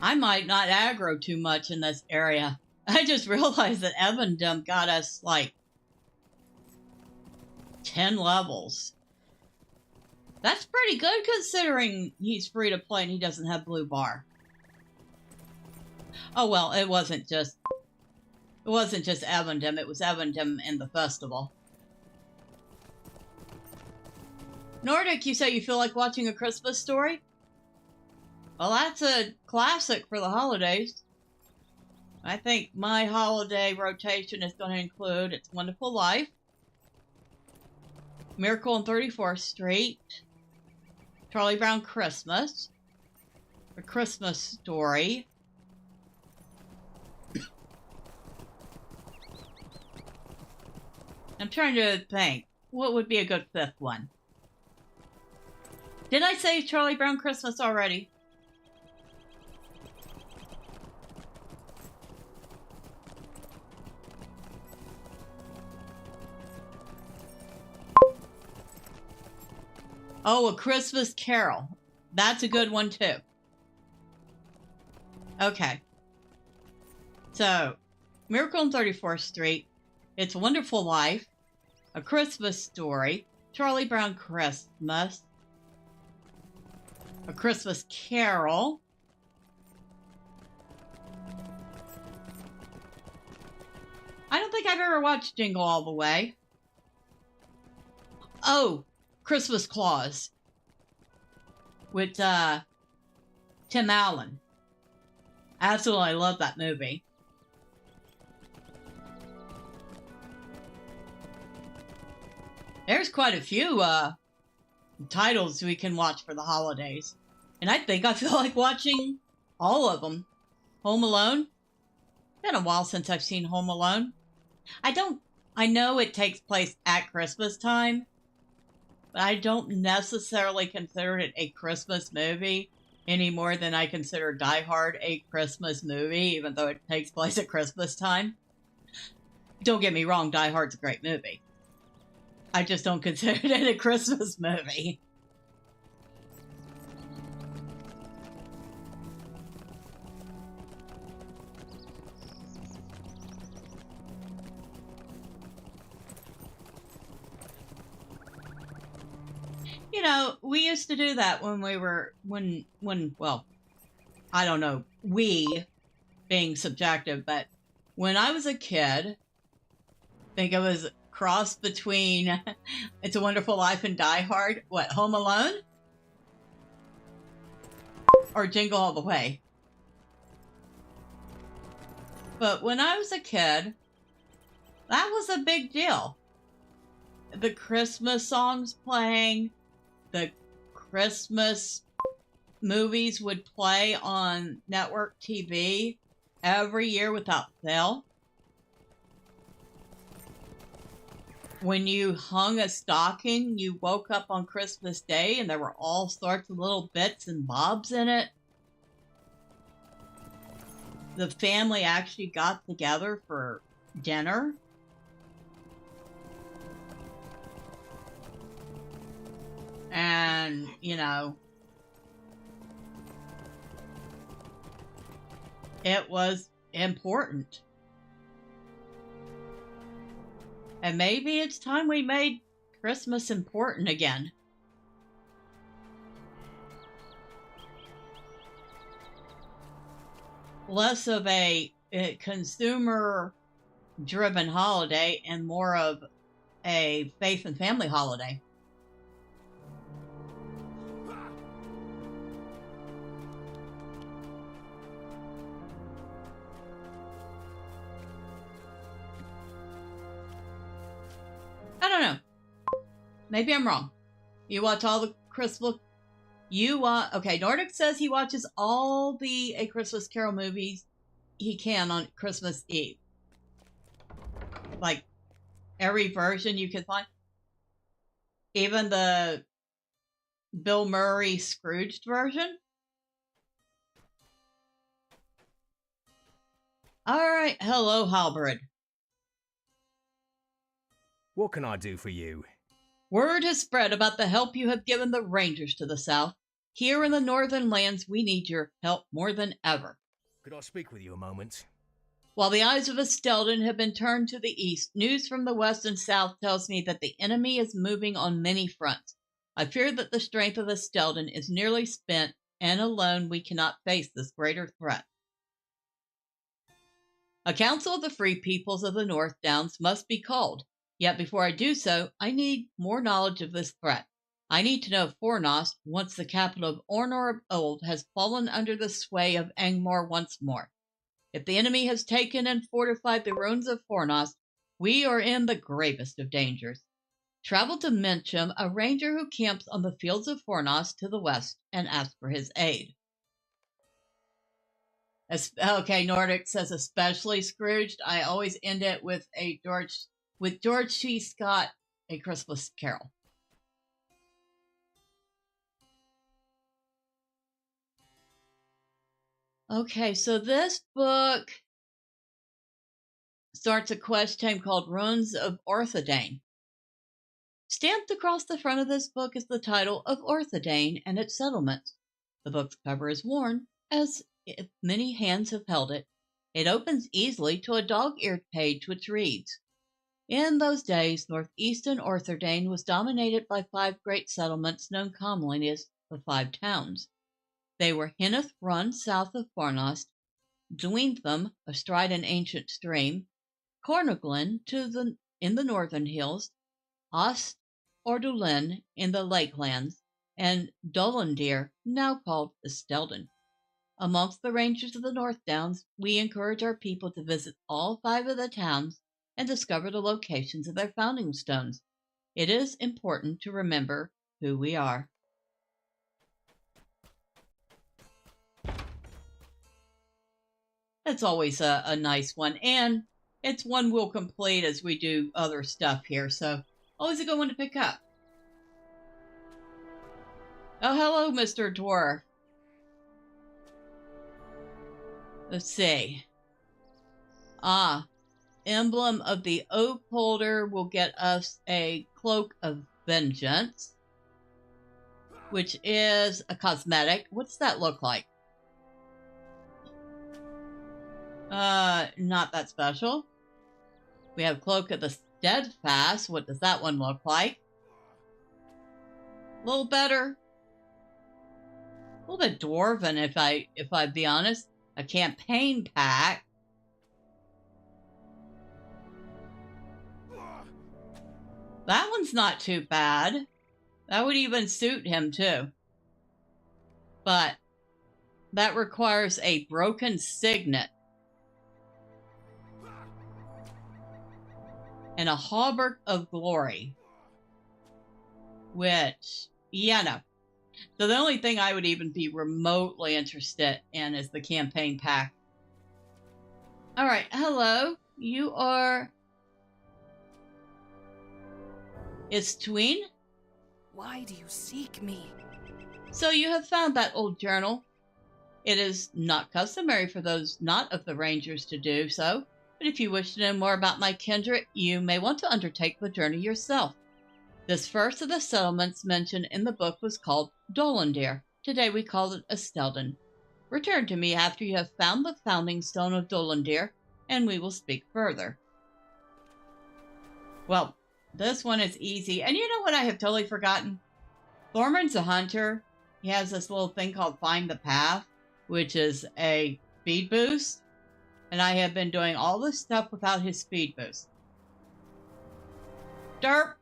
I might not aggro too much in this area. I just realized that Evendim got us like 10 levels. That's pretty good considering he's free to play and he doesn't have blue bar. Oh well, it wasn't just Evendim, it was Evendim in the festival. Nordic, you say you feel like watching A Christmas Story? Well, that's a classic for the holidays. I think my holiday rotation is going to include It's a Wonderful Life, Miracle on 34th Street, Charlie Brown Christmas, A Christmas Story, I'm trying to think. What would be a good fifth one? Did I say Charlie Brown Christmas already? Oh, A Christmas Carol. That's a good one too. Okay. So, Miracle on 34th Street, It's a Wonderful Life, A Christmas Story, Charlie Brown Christmas, A Christmas Carol, I don't think I've ever watched Jingle All the Way. Oh, Christmas Claus with Tim Allen. Absolutely, I love that movie. There's quite a few titles we can watch for the holidays. And I think I feel like watching all of them. Home Alone. Been a while since I've seen Home Alone. I know it takes place at Christmas time, but I don't necessarily consider it a Christmas movie any more than I consider Die Hard a Christmas movie, even though it takes place at Christmas time. Don't get me wrong, Die Hard's a great movie. I just don't consider it a Christmas movie. You know, we used to do that when we were, well, I don't know, we being subjective, but when I was a kid, I think it was cross between It's a Wonderful Life and Die Hard. What, Home Alone? Or Jingle All the Way? But when I was a kid, that was a big deal. The Christmas songs playing, the Christmas movies would play on network TV every year without fail. when you hung a stocking, you woke up on Christmas Day and there were all sorts of little bits and bobs in it. The family actually got together for dinner. And, you know, it was important. And maybe it's time we made Christmas important again. Less of a consumer-driven holiday and more of a faith and family holiday. I don't know. Maybe I'm wrong. You watch all the Christmas... Okay, Nordic says he watches all the A Christmas Carol movies he can on Christmas Eve. Like, every version you can find. Even the Bill Murray Scrooged version. Alright, hello, Halberd. What can I do for you? Word has spread about the help you have given the Rangers to the south. Here in the northern lands, we need your help more than ever. Could I speak with you a moment? While the eyes of Estelden have been turned to the east, news from the west and south tells me that the enemy is moving on many fronts. I fear that the strength of Estelden is nearly spent, and alone we cannot face this greater threat. A council of the free peoples of the North Downs must be called. Yet before I do so, I need more knowledge of this threat. I need to know if Fornost, once the capital of Ornor of old, has fallen under the sway of Angmar once more. If the enemy has taken and fortified the ruins of Fornost, we are in the gravest of dangers. Travel to Mencham, a ranger who camps on the fields of Fornost to the west, and ask for his aid. Okay, Nordic says especially Scrooged. I always end it with George C. Scott, A Christmas Carol. Okay, so this book starts a quest chain called Ruins of Orthodane. Stamped across the front of this book is the title of Orthodane and its settlements. The book's cover is worn, as if many hands have held it. It opens easily to a dog-eared page which reads, "In those days, northeastern Orthodane was dominated by 5 great settlements known commonly as the 5 Towns. They were Henneth Run south of Fornost, Dwintham astride an ancient stream, Corneglen in the northern hills, Ost Ordulin in the lakelands, and Dolendir, now called Estelden. Amongst the rangers of the North Downs, we encourage our people to visit all 5 of the towns and discover the locations of their founding stones. It is important to remember who we are." That's always a nice one, and it's one we'll complete as we do other stuff here, so always a good one to pick up. Oh, hello, Mr. Dwarf. Let's see. Emblem of the Oak Holder will get us a Cloak of Vengeance, which is a cosmetic. What's that look like? Not that special. We have Cloak of the Steadfast. What does that one look like? A little better. A little bit dwarven, if I be honest. A campaign pack. That one's not too bad. That would even suit him too. But that requires a broken signet. And a hauberk of glory. Which, yeah, no. So the only thing I would even be remotely interested in is the campaign pack. Alright, hello. You are... Is tween? Why do you seek me? So you have found that old journal. It is not customary for those not of the Rangers to do so, but if you wish to know more about my kindred, you may want to undertake the journey yourself. This first of the settlements mentioned in the book was called Dolandir. Today we call it Estelden. Return to me after you have found the founding stone of Dolandir, and we will speak further. Well, this one is easy. And you know what I have totally forgotten? Thormurn's a hunter. He has this little thing called Find the Path, which is a speed boost. And I have been doing all this stuff without his speed boost. Derp!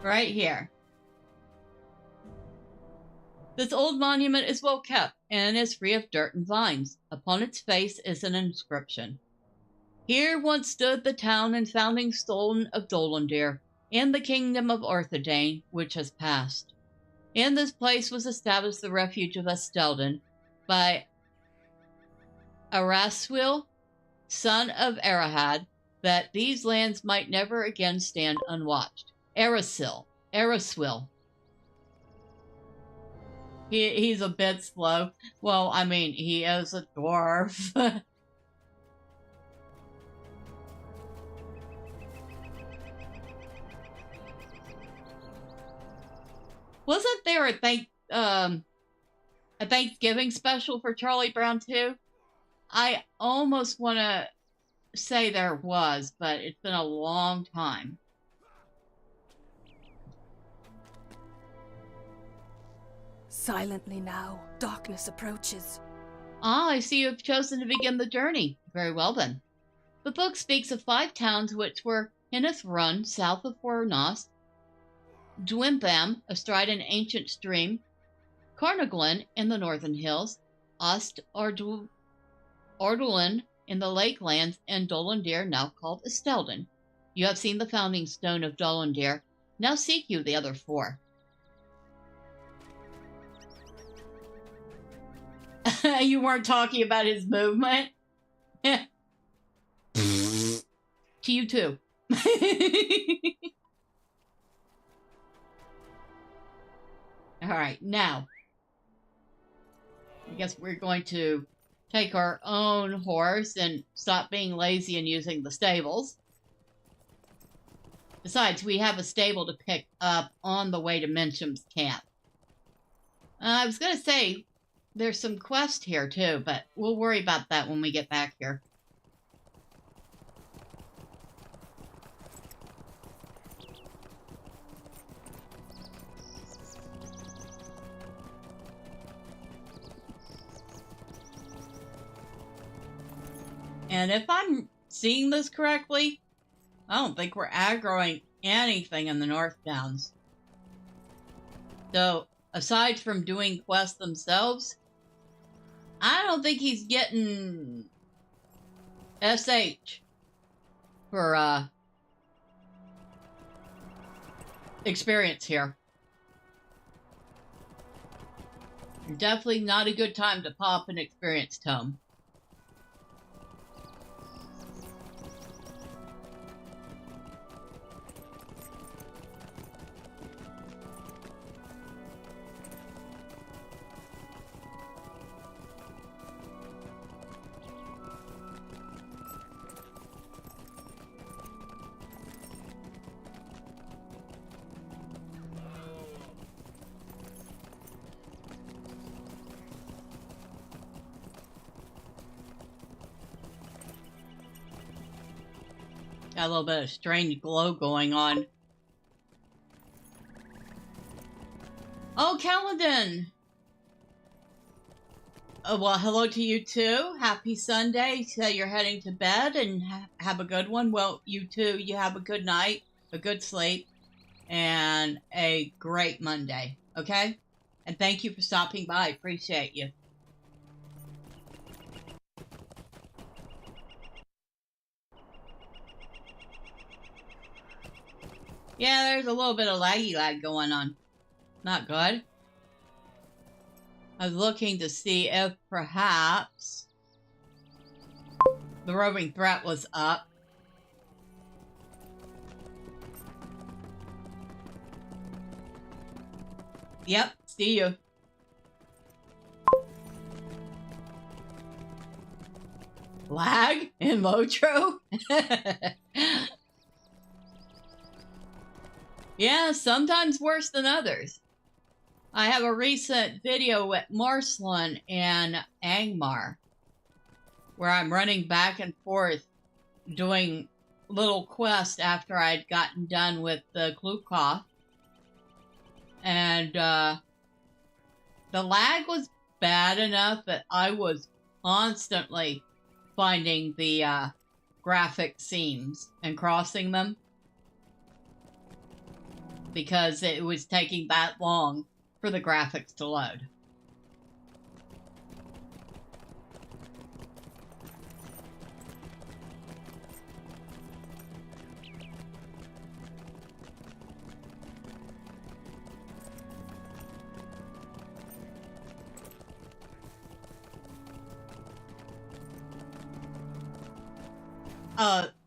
Right here. This old monument is well kept and is free of dirt and vines. Upon its face is an inscription. Here once stood the town and founding stone of Dolandir, and the kingdom of Orthodane, which has passed. In this place was established the refuge of Estelden by Araswil, son of Arahad, that these lands might never again stand unwatched. Araswil. He's a bit slow. Well, I mean, he is a dwarf. Wasn't there a Thanksgiving special for Charlie Brown too? I almost want to say there was, but it's been a long time. Silently now, darkness approaches. Ah, I see you have chosen to begin the journey. Very well then. The book speaks of 5 towns which were Hinneth Run, south of Fornos, Dwimtham, astride an ancient stream, Carnarglen in the northern hills, Ost Ordulin in the lakelands, and Dolandir, now called Estelden. You have seen the founding stone of Dolandir. Now seek you the other 4. You weren't talking about his movement? To you too. Alright, now. I guess we're going to take our own horse and stop being lazy and using the stables. Besides, we have a stable to pick up on the way to Mencham's camp. I was going to say, there's some quest here too, but we'll worry about that when we get back here. And if I'm seeing this correctly, I don't think we're aggroing anything in the North Downs. So, aside from doing quests themselves, I don't think he's getting SH for experience here. Definitely not a good time to pop an experience tome. Got a little bit of strange glow going on. Oh, Kaladin! Well, hello to you too. Happy Sunday. So you're heading to bed and have a good one. Well, you too. You have a good night, a good sleep, and a great Monday. Okay? And thank you for stopping by. Appreciate you. Yeah, there's a little bit of laggy lag going on. Not good. I was looking to see if perhaps the roving threat was up. Yep, see you. Lag in LOTRO? Yeah, sometimes worse than others. I have a recent video with Marceline and Angmar where I'm running back and forth doing little quests after I'd gotten done with the Klukov. And the lag was bad enough that I was constantly finding the graphic seams and crossing them because it was taking that long for the graphics to load.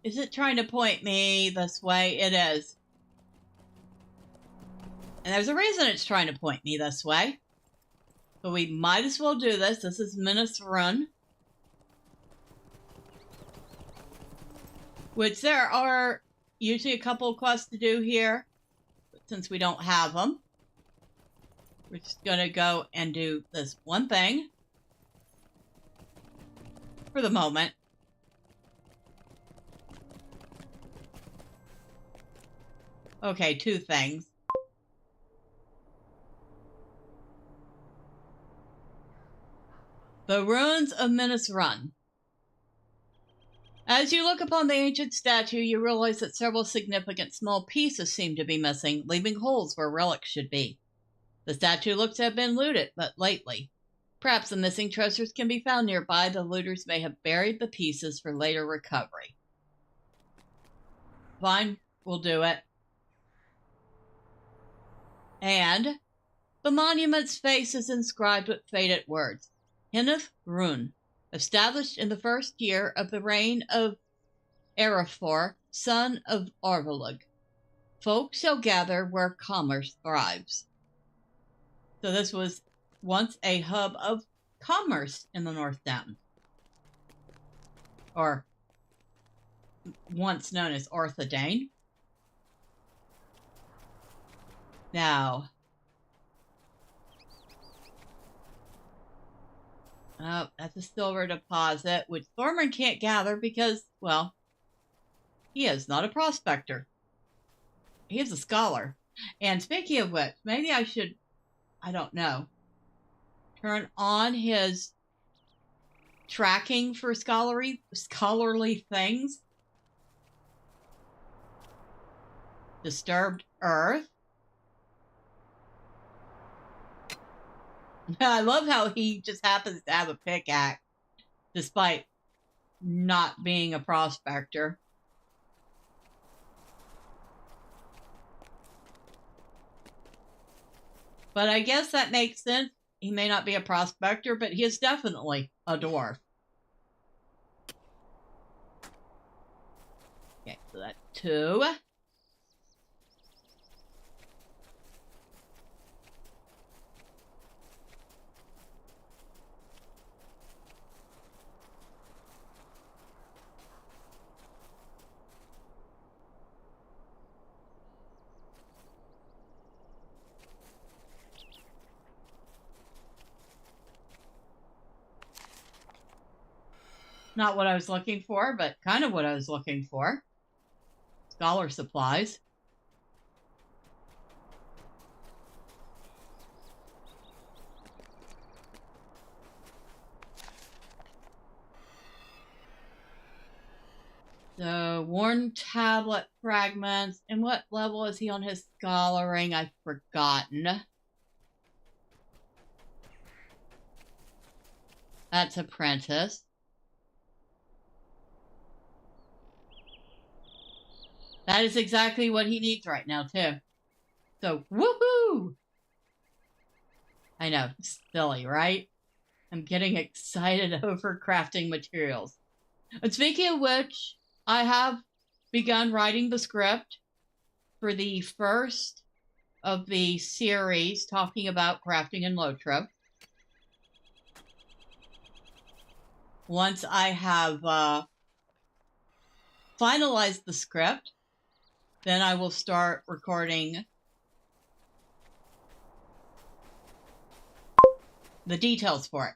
Is it trying to point me this way? It is. And there's a reason it's trying to point me this way. But we might as well do this. This is Misadventures. Which there are usually a couple of quests to do here. But since we don't have them, we're just going to go and do this one thing. For the moment. Okay, two things. The ruins of Misadventures. As you look upon the ancient statue, you realize that several significant small pieces seem to be missing, leaving holes where relics should be. The statue looks to have been looted, but lately. Perhaps the missing treasures can be found nearby. The looters may have buried the pieces for later recovery. Fine, we'll do it. And the monument's face is inscribed with faded words. Hinneth Rune, established in the first year of the reign of Arafor, son of Arvelug. Folk shall gather where commerce thrives. So this was once a hub of commerce in the North Downs. Or once known as Orthodane. Now, oh, that's a silver deposit, which Thormurn can't gather because, well, he is not a prospector. He is a scholar. And speaking of which, maybe I should, I don't know, turn on his tracking for scholarly things. Disturbed Earth. I love how he just happens to have a pickaxe, despite not being a prospector. But I guess that makes sense. He may not be a prospector, but he is definitely a dwarf. Okay, so that's 2. Not what I was looking for, but kind of what I was looking for. Scholar supplies. So, worn tablet fragments. And what level is he on his scholaring? I've forgotten. That's apprentice. That is exactly what he needs right now, too. So, woohoo! I know, silly, right? I'm getting excited over crafting materials. And speaking of which, I have begun writing the script for the first of the series talking about crafting in LOTRO. Once I have finalized the script, then I will start recording the details for it.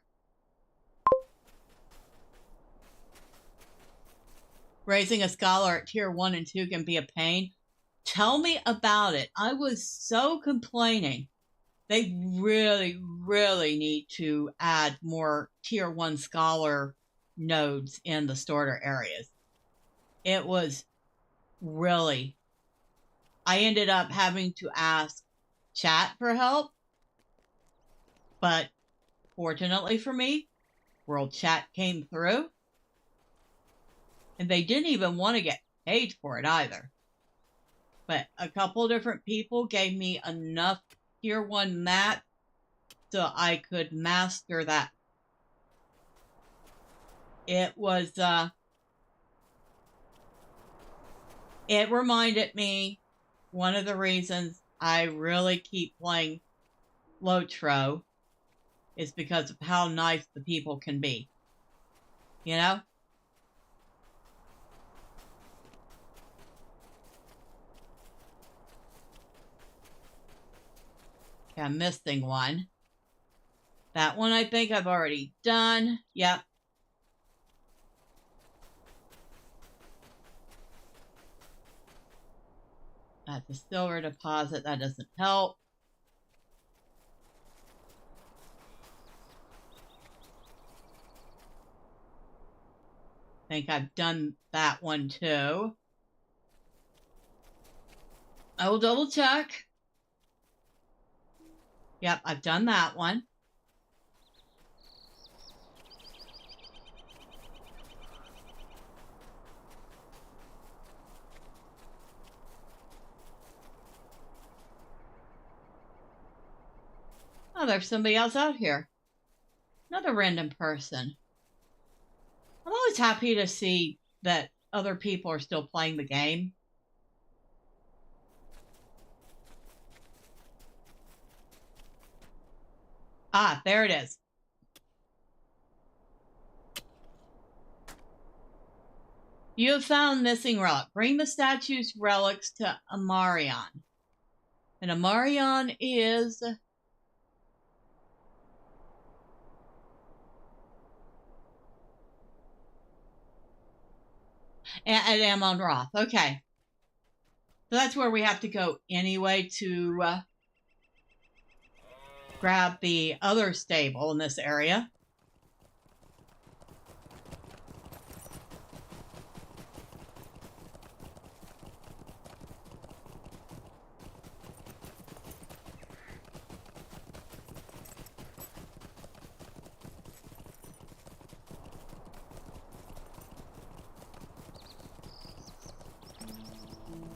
Raising a scholar at tier 1 and 2 can be a pain. Tell me about it. I was so complaining. They really, really need to add more tier 1 scholar nodes in the starter areas. It was really... I ended up having to ask chat for help. But fortunately for me, World Chat came through. And they didn't even want to get paid for it either. But a couple different people gave me enough tier 1 map so I could master that. It was, it reminded me one of the reasons I really keep playing LOTRO is because of how nice the people can be. You know? Okay, I'm missing one. That one I think I've already done. Yep. That's a silver deposit. That doesn't help. I think I've done that one too. I will double check. Yep, I've done that one. Oh, there's somebody else out here. Another random person. I'm always happy to see that other people are still playing the game. Ah, there it is. You have found missing relic. Bring the statue's relics to Amarion. And Amarion is... at Amon Roth. Okay. So that's where we have to go anyway to grab the other stable in this area.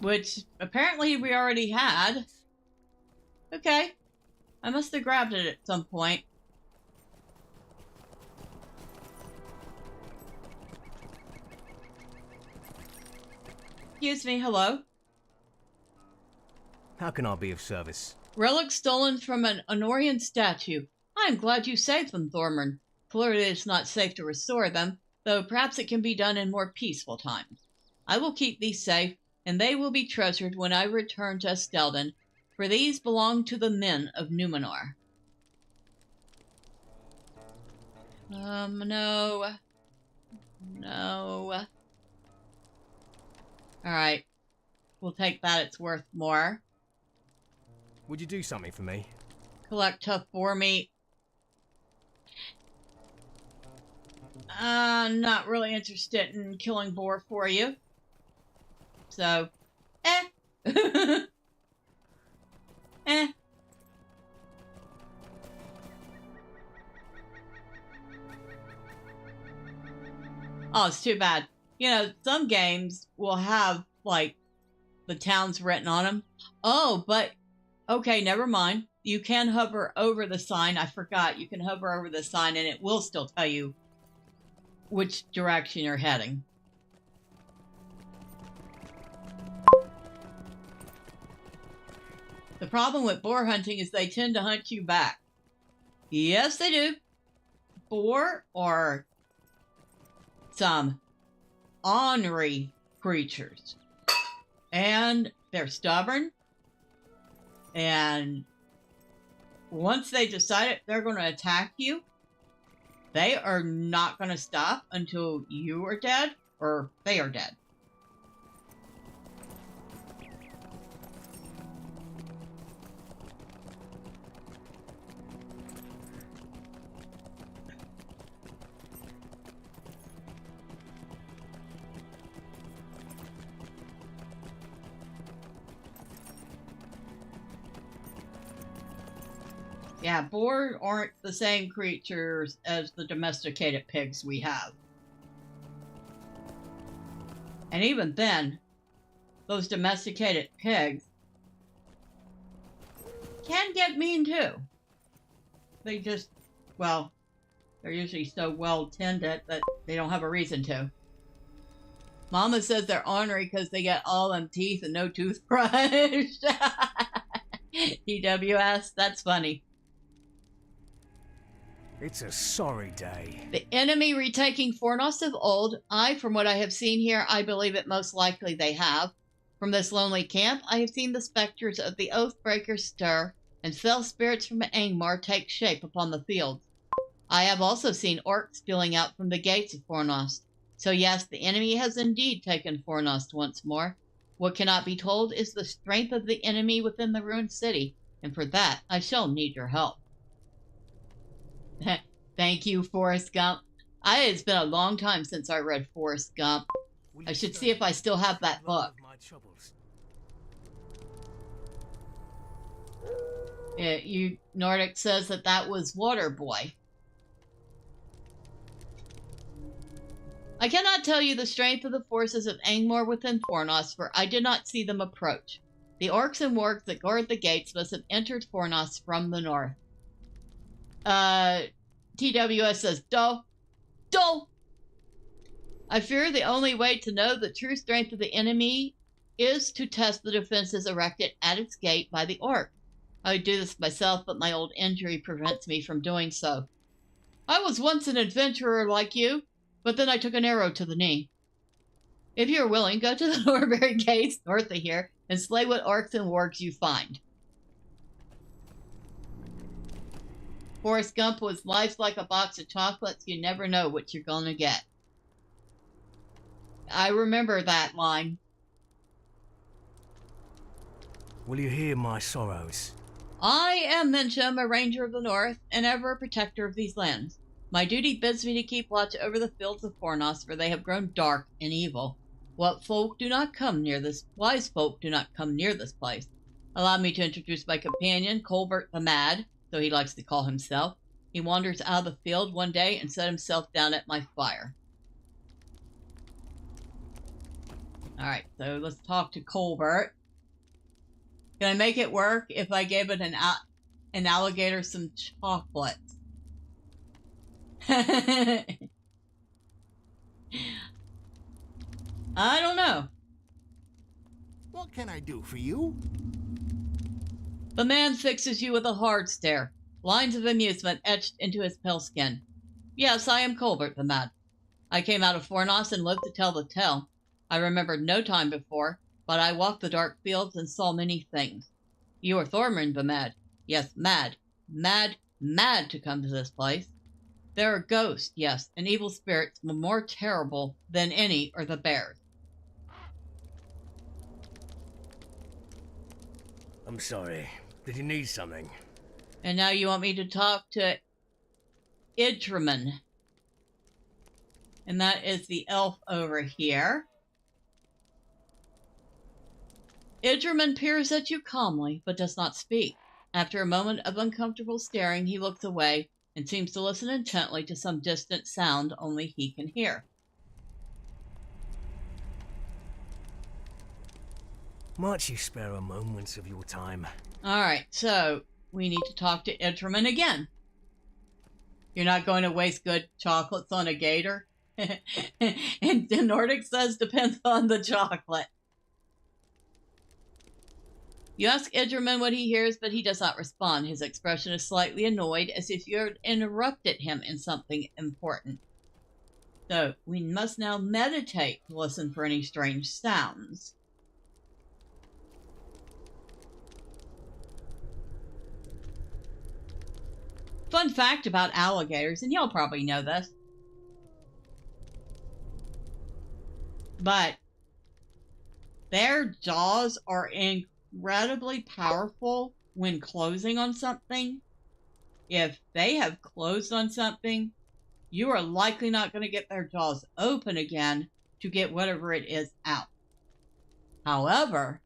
Which apparently we already had. Okay. I must have grabbed it at some point. Excuse me, hello? How can I be of service? Relics stolen from an Honorian statue. I'm glad you saved them, Thormurn. Clearly it's not safe to restore them, though perhaps it can be done in more peaceful times. I will keep these safe, and they will be treasured when I return to Estelden, for these belong to the men of Numenor. No. No. Alright. We'll take that, it's worth more. Would you do something for me? Collect tough boar meat. Not really interested in killing boar for you. So, eh. Oh, it's too bad. You know, some games will have, like, the towns written on them. Oh, but, okay, never mind. You can hover over the sign. I forgot. You can hover over the sign and it will still tell you which direction you're heading. The problem with boar hunting is they tend to hunt you back. Yes, they do. Boar are some ornery creatures. And they're stubborn. And once they decide they're going to attack you, they are not going to stop until you are dead or they are dead. Yeah, boar aren't the same creatures as the domesticated pigs we have. And even then, those domesticated pigs can get mean too. They just, well, they're usually so well tended that they don't have a reason to. Mama says they're ornery because they get all them teeth and no toothbrush. TWS, that's funny. It's a sorry day. The enemy retaking Fornost of old. From what I have seen here, I believe it most likely they have. From this lonely camp, I have seen the specters of the Oathbreakers stir, and fell spirits from Angmar take shape upon the fields. I have also seen orcs spilling out from the gates of Fornost. So yes, the enemy has indeed taken Fornost once more. What cannot be told is the strength of the enemy within the ruined city, and for that I shall need your help. Thank you, Forrest Gump. It's been a long time since I read Forrest Gump. I should see if I still have that book. Nordic says that was Waterboy. I cannot tell you the strength of the forces of Angmar within Fornost, for I did not see them approach. The orcs and wargs that guard the gates must have entered Fornost from the north. TWS says, Dull. I fear the only way to know the true strength of the enemy is to test the defenses erected at its gate by the orc. I would do this myself, but my old injury prevents me from doing so. I was once an adventurer like you, but then I took an arrow to the knee. If you are willing, go to the Norbury gates north of here and slay what orcs and wargs you find. Forrest Gump was life's like a box of chocolates. You never know what you're going to get. I remember that line. Will you hear my sorrows? I am Mensham, a ranger of the north, and ever a protector of these lands. My duty bids me to keep watch over the fields of Fornost, for they have grown dark and evil. Wise folk do not come near this place. Allow me to introduce my companion, Colbert the Mad, so he likes to call himself. He wanders out of the field one day and set himself down at my fire. Alright, so let's talk to Colbert. Can I make it work if I gave it an alligator some chocolates? I don't know. What can I do for you? The man fixes you with a hard stare, lines of amusement etched into his pale skin. Yes, I am Colbert the Mad. I came out of Fornost and lived to tell the tale. I remembered no time before, but I walked the dark fields and saw many things. You are Thormurn the Mad. Yes, mad. Mad to come to this place. There are ghosts, yes, and evil spirits more terrible than any are the bears. I'm sorry. Did you need something? And now you want me to talk to Idriman. And that is the elf over here. Idriman peers at you calmly, but does not speak. After a moment of uncomfortable staring, he looks away and seems to listen intently to some distant sound only he can hear. Might you spare a moment of your time? Alright, so we need to talk to Idriman again. You're not going to waste good chocolates on a gator? And the Nordic says depends on the chocolate. You ask Edgerman what he hears, but he does not respond. His expression is slightly annoyed, as if you had interrupted him in something important. So, we must now meditate to listen for any strange sounds. Fun fact about alligators, and y'all probably know this, but their jaws are incredibly powerful when closing on something. If they have closed on something, you are likely not going to get their jaws open again to get whatever it is out. However,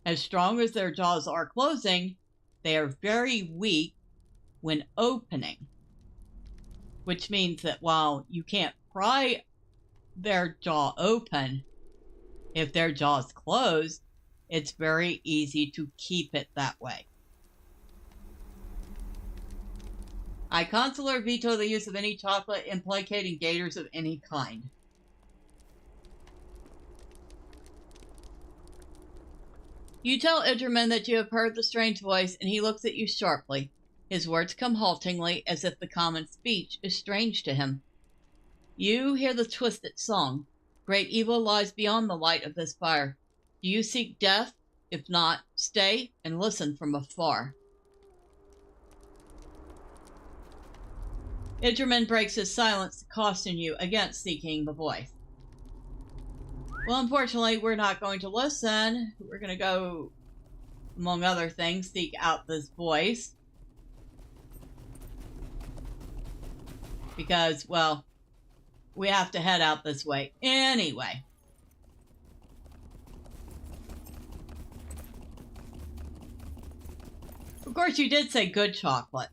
as strong as their jaws are closing, they are very weak when opening, which means that while you can't pry their jaw open, if their jaw's closed, it's very easy to keep it that way. I consular veto the use of any chocolate implicating gators of any kind. You tell Idgerman that you have heard the strange voice, and he looks at you sharply. His words come haltingly, as if the common speech is strange to him. You hear the twisted song. Great evil lies beyond the light of this fire. Do you seek death? If not, stay and listen from afar. Idgerman breaks his silence to caution you against seeking the voice. Well, unfortunately, we're not going to listen. We're going to go, among other things, seek out this voice. Because, well, we have to head out this way anyway. Of course, you did say good chocolate.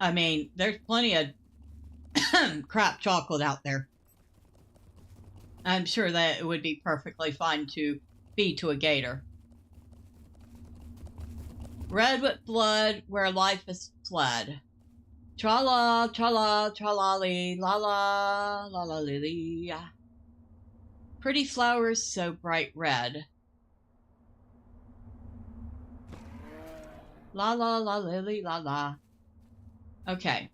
I mean, there's plenty of crap chocolate out there. I'm sure that it would be perfectly fine to feed to a gator. Red with blood, where life is fled. Tra-la, tra-la, tra-la-lee, la-la, la-la-lee-lee. Pretty flowers so bright red. La-la-la-lily, la-la. Okay.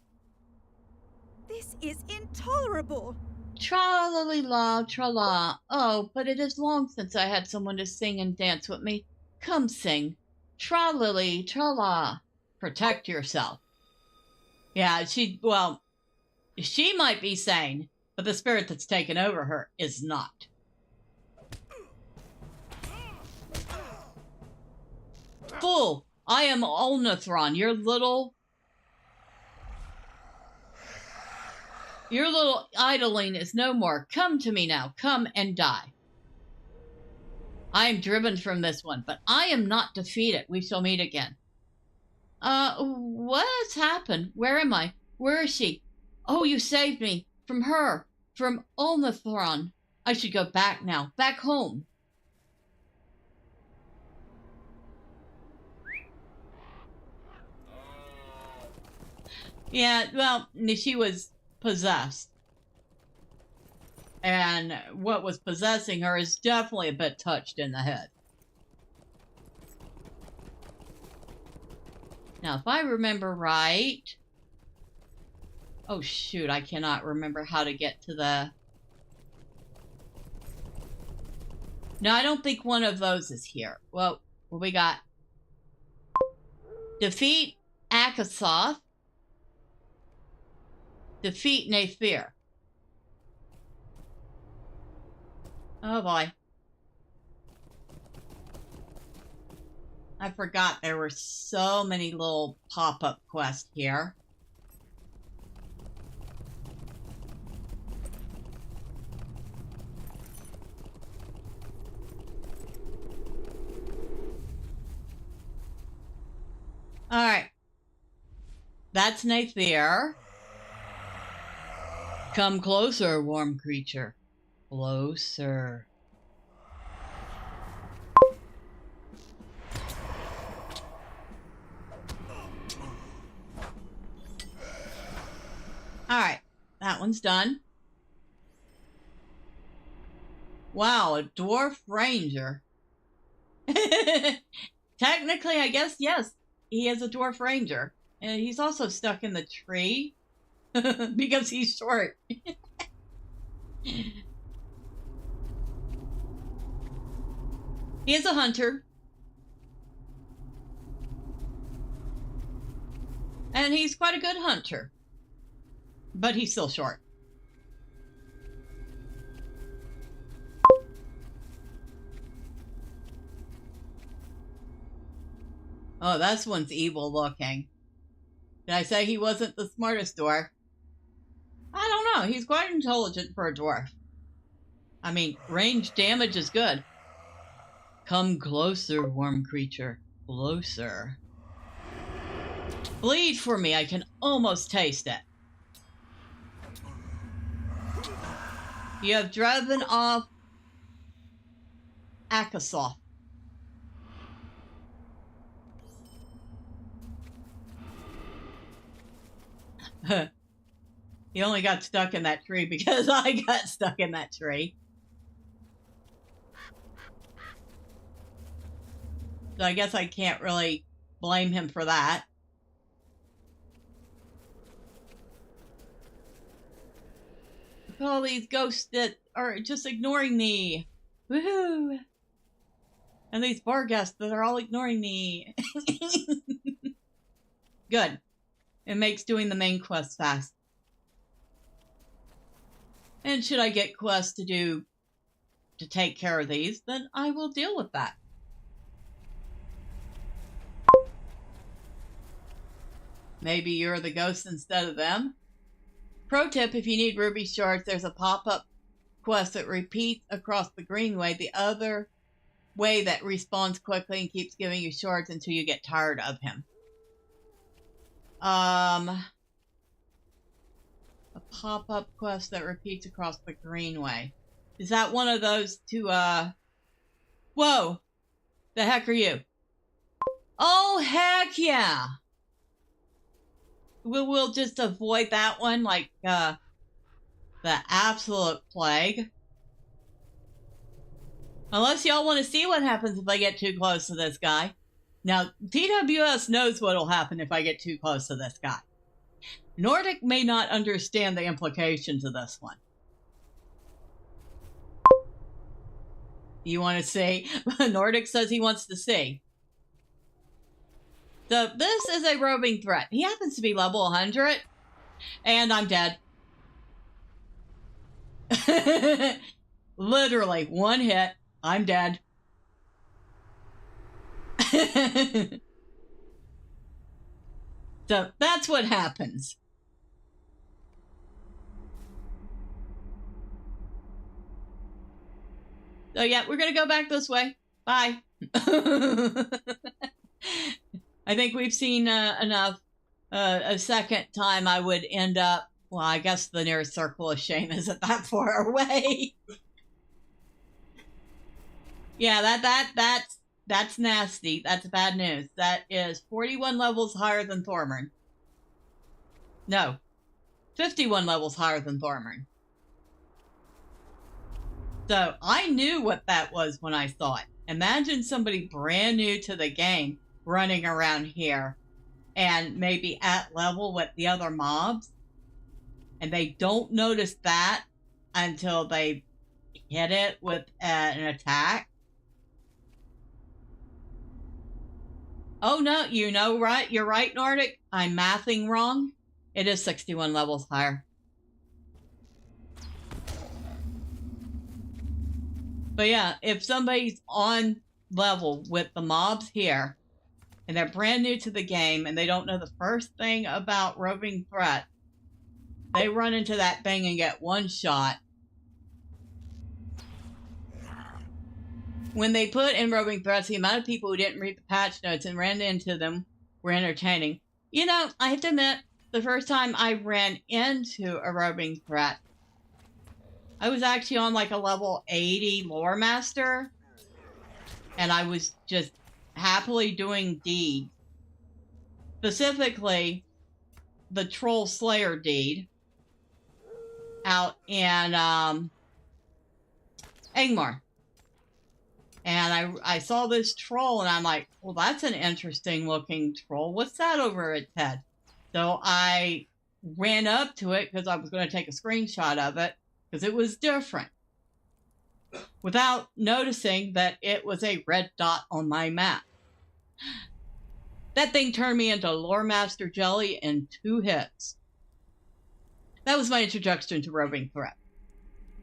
This is intolerable. Tra-la-lee-la, tra-la. Oh, but it is long since I had someone to sing and dance with me. Come sing. Tra-la-lee, tra-la. Protect yourself. Yeah, she might be sane, but the spirit that's taken over her is not. Fool! I am Olnathron, your little idling is no more. Come to me now. Come and die. I am driven from this one, but I am not defeated. We shall meet again. What has happened? Where am I? Where is she? Oh, you saved me. From her. From Olnathron. I should go back now. Back home. Yeah, well, she was possessed. And what was possessing her is definitely a bit touched in the head. Now, if I remember right... Oh, shoot, I cannot remember how to get to the... No, I don't think one of those is here. Well, what we got? Defeat Akasoth. Defeat Nathir. Oh boy. I forgot there were so many little pop-up quests here. Alright. That's Nathir. Come closer, warm creature. Closer. Alright, that one's done. Wow, a dwarf ranger. Technically, I guess, yes, he is a dwarf ranger. And he's also stuck in the tree because he's short. He is a hunter. And he's quite a good hunter. But he's still short. Oh, this one's evil looking. Did I say he wasn't the smartest dwarf? I don't know. He's quite intelligent for a dwarf. I mean, range damage is good. Come closer, worm creature. Closer. Bleed for me. I can almost taste it. You have driven off Akasoth. He only got stuck in that tree because I got stuck in that tree. So I guess I can't really blame him for that. Look at all these ghosts that are just ignoring me. Woohoo! And these bar guests that are all ignoring me. Good. It makes doing the main quest fast. And should I get quests to take care of these, then I will deal with that. Maybe you're the ghost instead of them. Pro tip, if you need ruby shards, there's a pop-up quest that repeats across the greenway, the other way that respawns quickly and keeps giving you shards until you get tired of him. A pop-up quest that repeats across the greenway. Is that one of those to, Whoa! The heck are you? Oh, heck yeah! We'll just avoid that one like, the absolute plague. Unless y'all want to see what happens if I get too close to this guy. Now, TWS knows what'll happen if I get too close to this guy. Nordic may not understand the implications of this one. You want to see? Nordic says he wants to see. So, this is a roving threat. He happens to be level 100. And I'm dead. Literally, one hit. I'm dead. So, that's what happens. So, yeah, we're going to go back this way. Bye. I think we've seen enough. A second time I would end up... Well, I guess the nearest circle of shame isn't that far away. Yeah, that's nasty. That's bad news. That is 41 levels higher than Thormurn. No. 51 levels higher than Thormurn. So, I knew what that was when I saw it. Imagine somebody brand new to the game running around here and maybe at level with the other mobs. And they don't notice that until they hit it with an attack. Oh, no, you know, right? You're right, Nordic. I'm mathing wrong. It is 61 levels higher. But yeah, if somebody's on level with the mobs here, and they're brand new to the game, and they don't know the first thing about roving threat, they run into that thing and get one shot. When they put in roving threats, the amount of people who didn't read the patch notes and ran into them were entertaining. You know, I have to admit, the first time I ran into a roving threat, I was actually on like a level 80 lore master, and I was just happily doing deeds. Specifically, the Troll Slayer deed out in Angmar. And I saw this troll, and I'm like, well, that's an interesting looking troll. What's that over its head? So I ran up to it because I was going to take a screenshot of it because it was different. Without noticing that it was a red dot on my map. That thing turned me into Lore Master Jelly in 2 hits. That was my introduction to roving threat.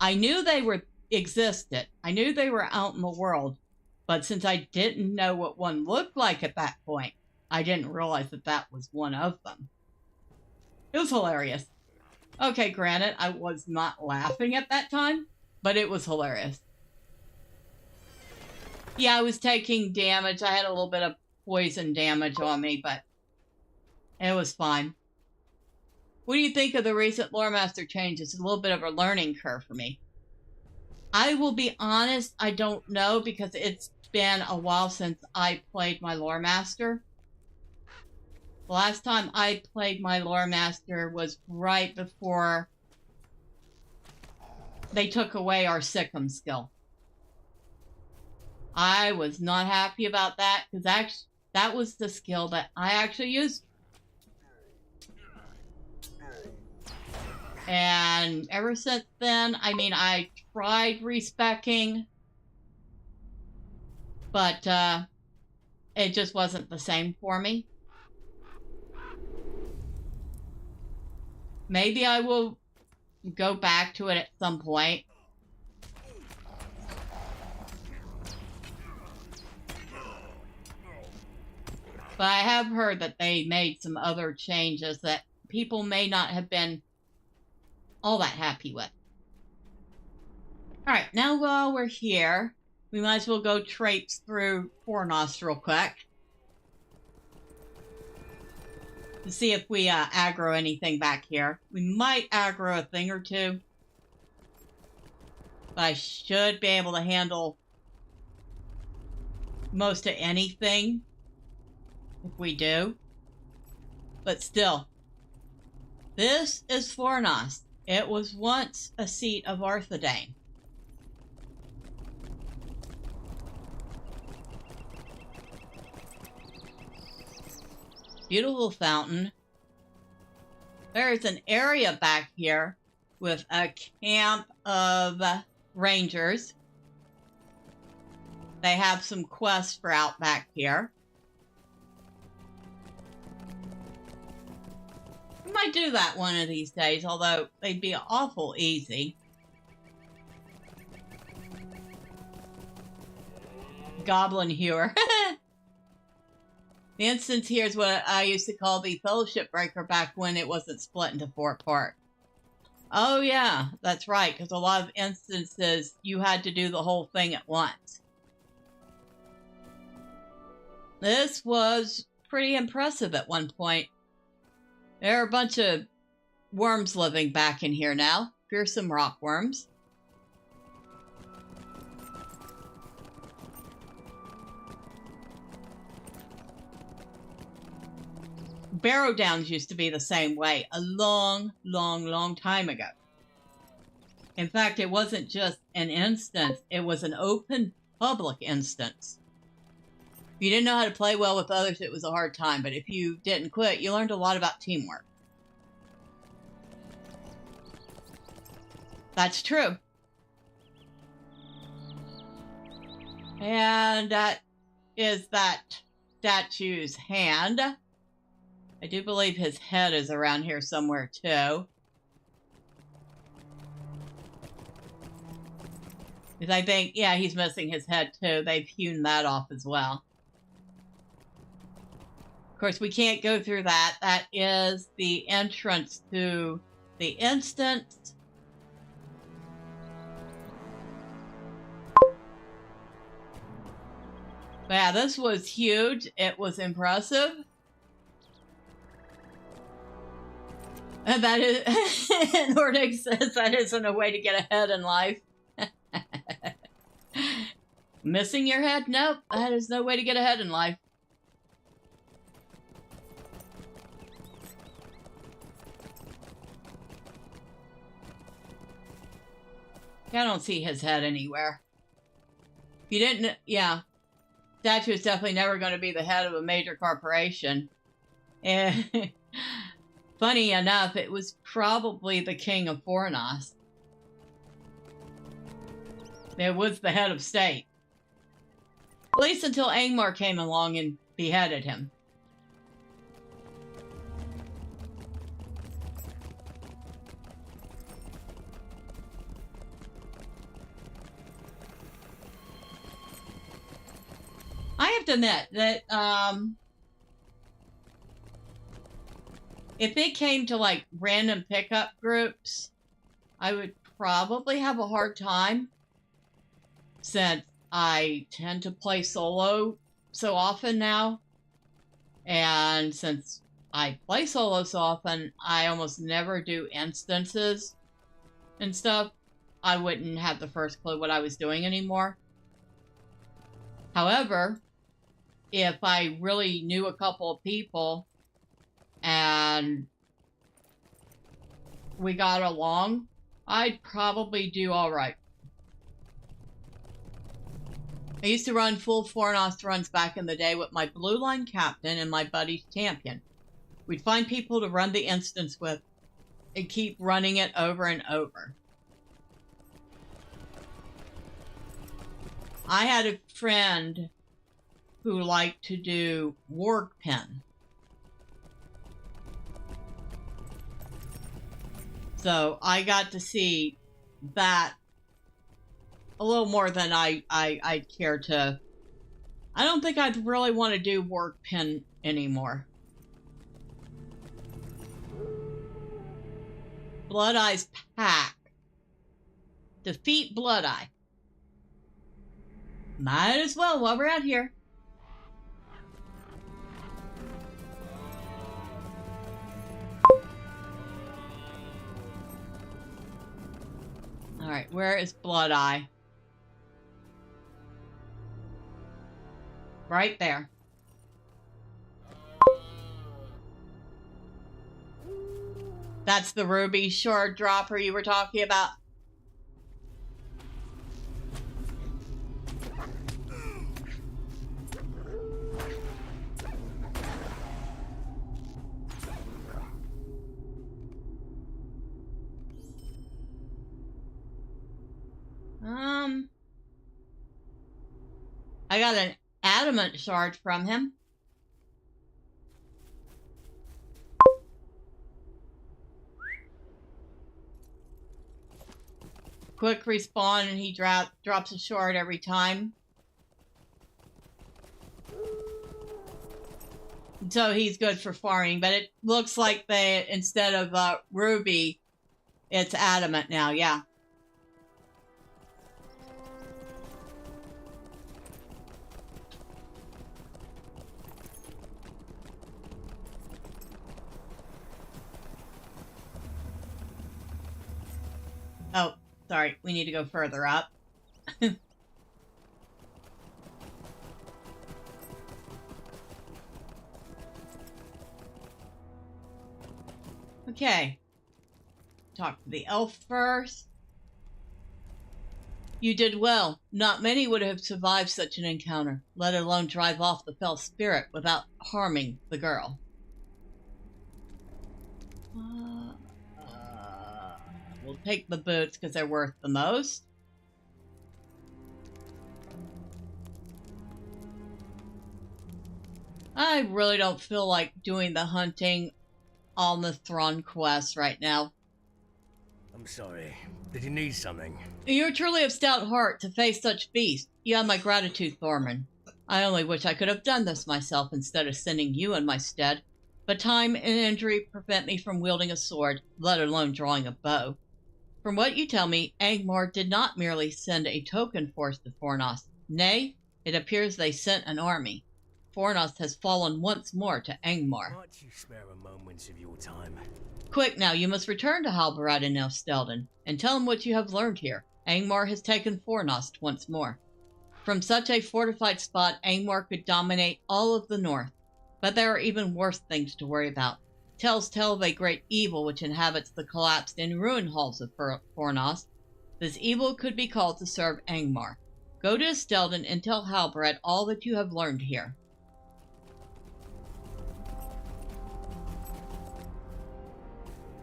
I knew they existed. I knew they were out in the world, but since I didn't know what one looked like at that point, I didn't realize that that was one of them. It was hilarious. Okay, granted, I was not laughing at that time, but it was hilarious. Yeah, I was taking damage. I had a little bit of poison damage on me, but it was fine. What do you think of the recent Lore Master changes? It's a little bit of a learning curve for me. I will be honest, I don't know because it's been a while since I played my Lore Master. The last time I played my Lore Master was right before they took away our Sikkim skill. I was not happy about that because that was the skill that I actually used. And ever since then, I mean, I tried respecking, but it just wasn't the same for me. Maybe I will go back to it at some point. But I have heard that they made some other changes that people may not have been all that happy with. Alright, now while we're here, we might as well go traipse through Fornost real quick. To see if we aggro anything back here. We might aggro a thing or two. But I should be able to handle most of anything. If we do. But still. This is Fornost. It was once a seat of Arthedain. Beautiful fountain. There's an area back here with a camp of rangers. They have some quests for out back here. We might do that one of these days, although they'd be awful easy. Goblin Hewer. The instance here is what I used to call the Fellowship Breaker back when it wasn't split into 4 parts. Oh yeah, that's right, because a lot of instances you had to do the whole thing at once. This was pretty impressive at one point. There are a bunch of worms living back in here now. Fearsome rock worms. Barrow Downs used to be the same way a long, long, long time ago. In fact, it wasn't just an instance, it was an open public instance. If you didn't know how to play well with others, it was a hard time, but if you didn't quit, you learned a lot about teamwork. That's true. And that is that statue's hand. I do believe his head is around here somewhere, too. Because I think, yeah, he's missing his head, too. They've hewn that off as well. Of course, we can't go through that. That is the entrance to the instance. But yeah, this was huge. It was impressive. And that is, Nordic says that isn't a way to get ahead in life. Missing your head? Nope, that is no way to get ahead in life. I don't see his head anywhere. You didn't, yeah. Statue is definitely never going to be the head of a major corporation. And funny enough, it was probably the king of Fornos. It was the head of state. At least until Angmar came along and beheaded him. I have to admit that if it came to like random pickup groups, I would probably have a hard time, since I tend to play solo so often now. And since I play solo so often, I almost never do instances and stuff. I wouldn't have the first clue what I was doing anymore. However, if I really knew a couple of people and we got along, I'd probably do all right. I used to run full Fornos runs back in the day with my blue line captain and my buddy's champion. We'd find people to run the instance with and keep running it over and over. I had a friend who liked to do Warg Pen. So I got to see that a little more than I'd care to. I don't think I'd really want to do Warg Pen anymore. Blood Eye's pack. Defeat Blood Eye. Might as well while we're out here. Alright, where is Blood Eye? Right there. That's the ruby shard dropper you were talking about. I got an adamant shard from him. Quick respawn, and he drops a shard every time. So he's good for farming, but it looks like they, instead of ruby, it's adamant now, yeah. Oh, sorry, we need to go further up. Okay. Talk to the elf first. You did well. Not many would have survived such an encounter, let alone drive off the fell spirit without harming the girl. We'll take the boots because they're worth the most. I really don't feel like doing the hunting on the Thron quest right now. I'm sorry. Did you need something? You're truly of stout heart to face such beasts. You have my gratitude, Thormurn. I only wish I could have done this myself instead of sending you in my stead. But time and injury prevent me from wielding a sword, let alone drawing a bow. From what you tell me, Angmar did not merely send a token force to Fornos. Nay, it appears they sent an army. Fornos has fallen once more to Angmar. Can't you spare a moment of your time? Quick now, you must return to Halbarad and Elstelden, and tell him what you have learned here. Angmar has taken Fornos once more. From such a fortified spot, Angmar could dominate all of the north. But there are even worse things to worry about. Tales tell of a great evil which inhabits the collapsed and ruined halls of Fornos. This evil could be called to serve Angmar. Go to Stelden and tell Halberd all that you have learned here.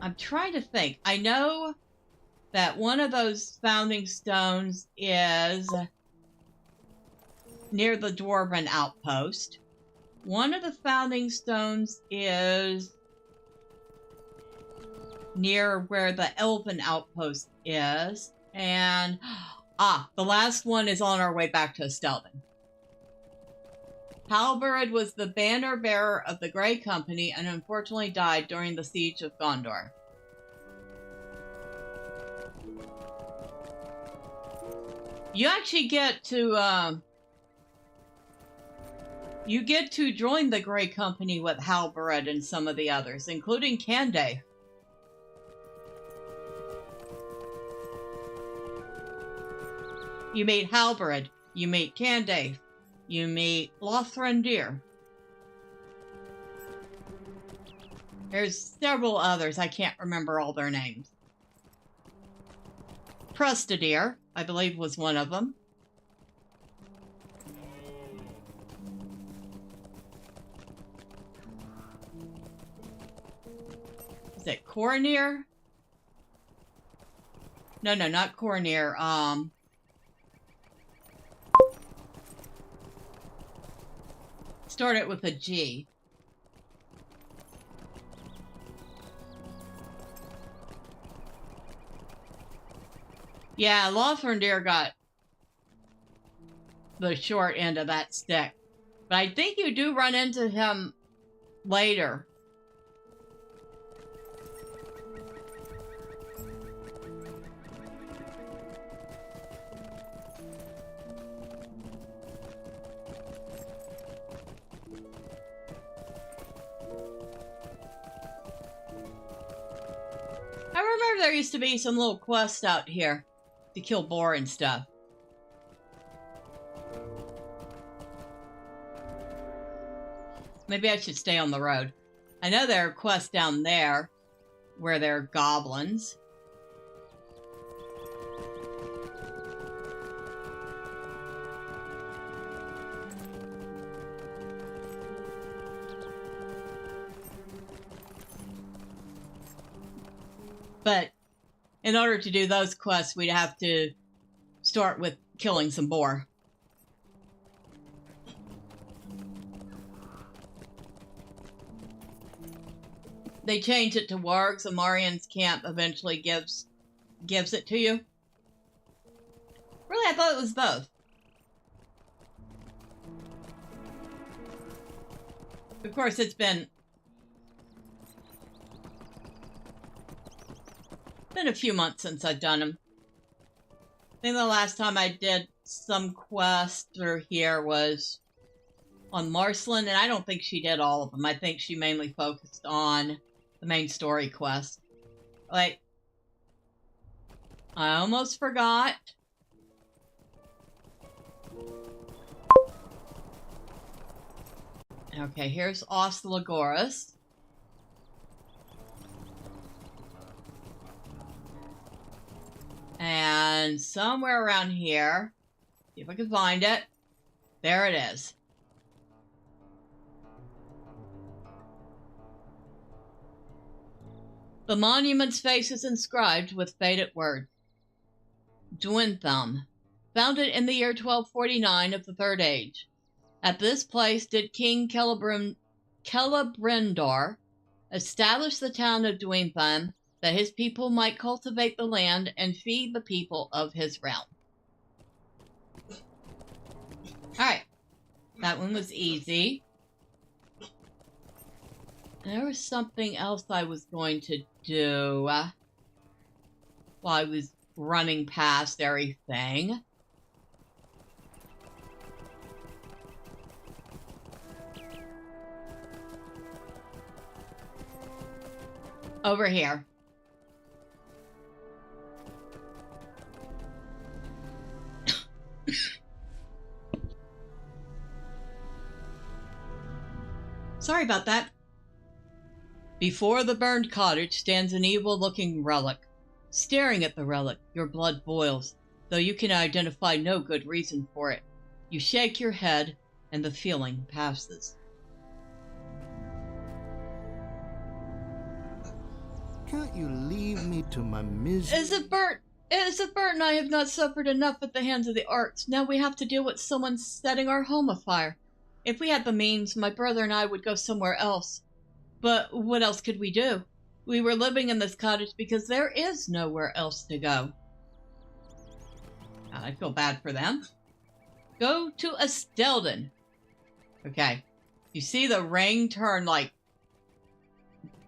I'm trying to think. I know that one of those founding stones is near the Dwarven outpost. One of the founding stones is near where the Elven outpost is. And, the last one is on our way back to Stelden. Halberd was the banner bearer of the Grey Company and unfortunately died during the siege of Gondor. You actually get to, you get to join the Grey Company with Halberd and some of the others, including Candé. You meet Halberd, you meet Candé, you meet Lothrandir. There's several others, I can't remember all their names. Prustadir, I believe, was one of them. Is it Coronir? No, not Coronir. Started with a G. Yeah, Lothrandir got the short end of that stick. But I think you do run into him later. I remember there used to be some little quests out here to kill boar and stuff. Maybe I should stay on the road. I know there are quests down there where there are goblins. But in order to do those quests, we'd have to start with killing some boar. They change it to wargs, and Marian's camp eventually gives it to you. Really, I thought it was both. Of course, it's been a few months since I've done them. I think the last time I did some quest through here was on Marceline, and I don't think she did all of them. I think she mainly focused on the main story quest. Like, I almost forgot. Okay, here's Oslogoras. And somewhere around here, see if I can find it. There it is. The monument's face is inscribed with faded words. Dwynthum, founded in the year 1249 of the Third Age. At this place did King Celebrimbor establish the town of Dwynthum, that his people might cultivate the land and feed the people of his realm. Alright. That one was easy. There was something else I was going to do while I was running past everything. Over here. Sorry about that. Before the burned cottage stands an evil-looking relic. Staring at the relic, your blood boils, though you can identify no good reason for it. You shake your head, and the feeling passes. Can't you leave me to my misery? As if Bert and I have not suffered enough at the hands of the arts, now we have to deal with someone setting our home afire. If we had the means, my brother and I would go somewhere else. But what else could we do? We were living in this cottage because there is nowhere else to go. I feel bad for them. Go to Estelden. Okay. You see the ring turn like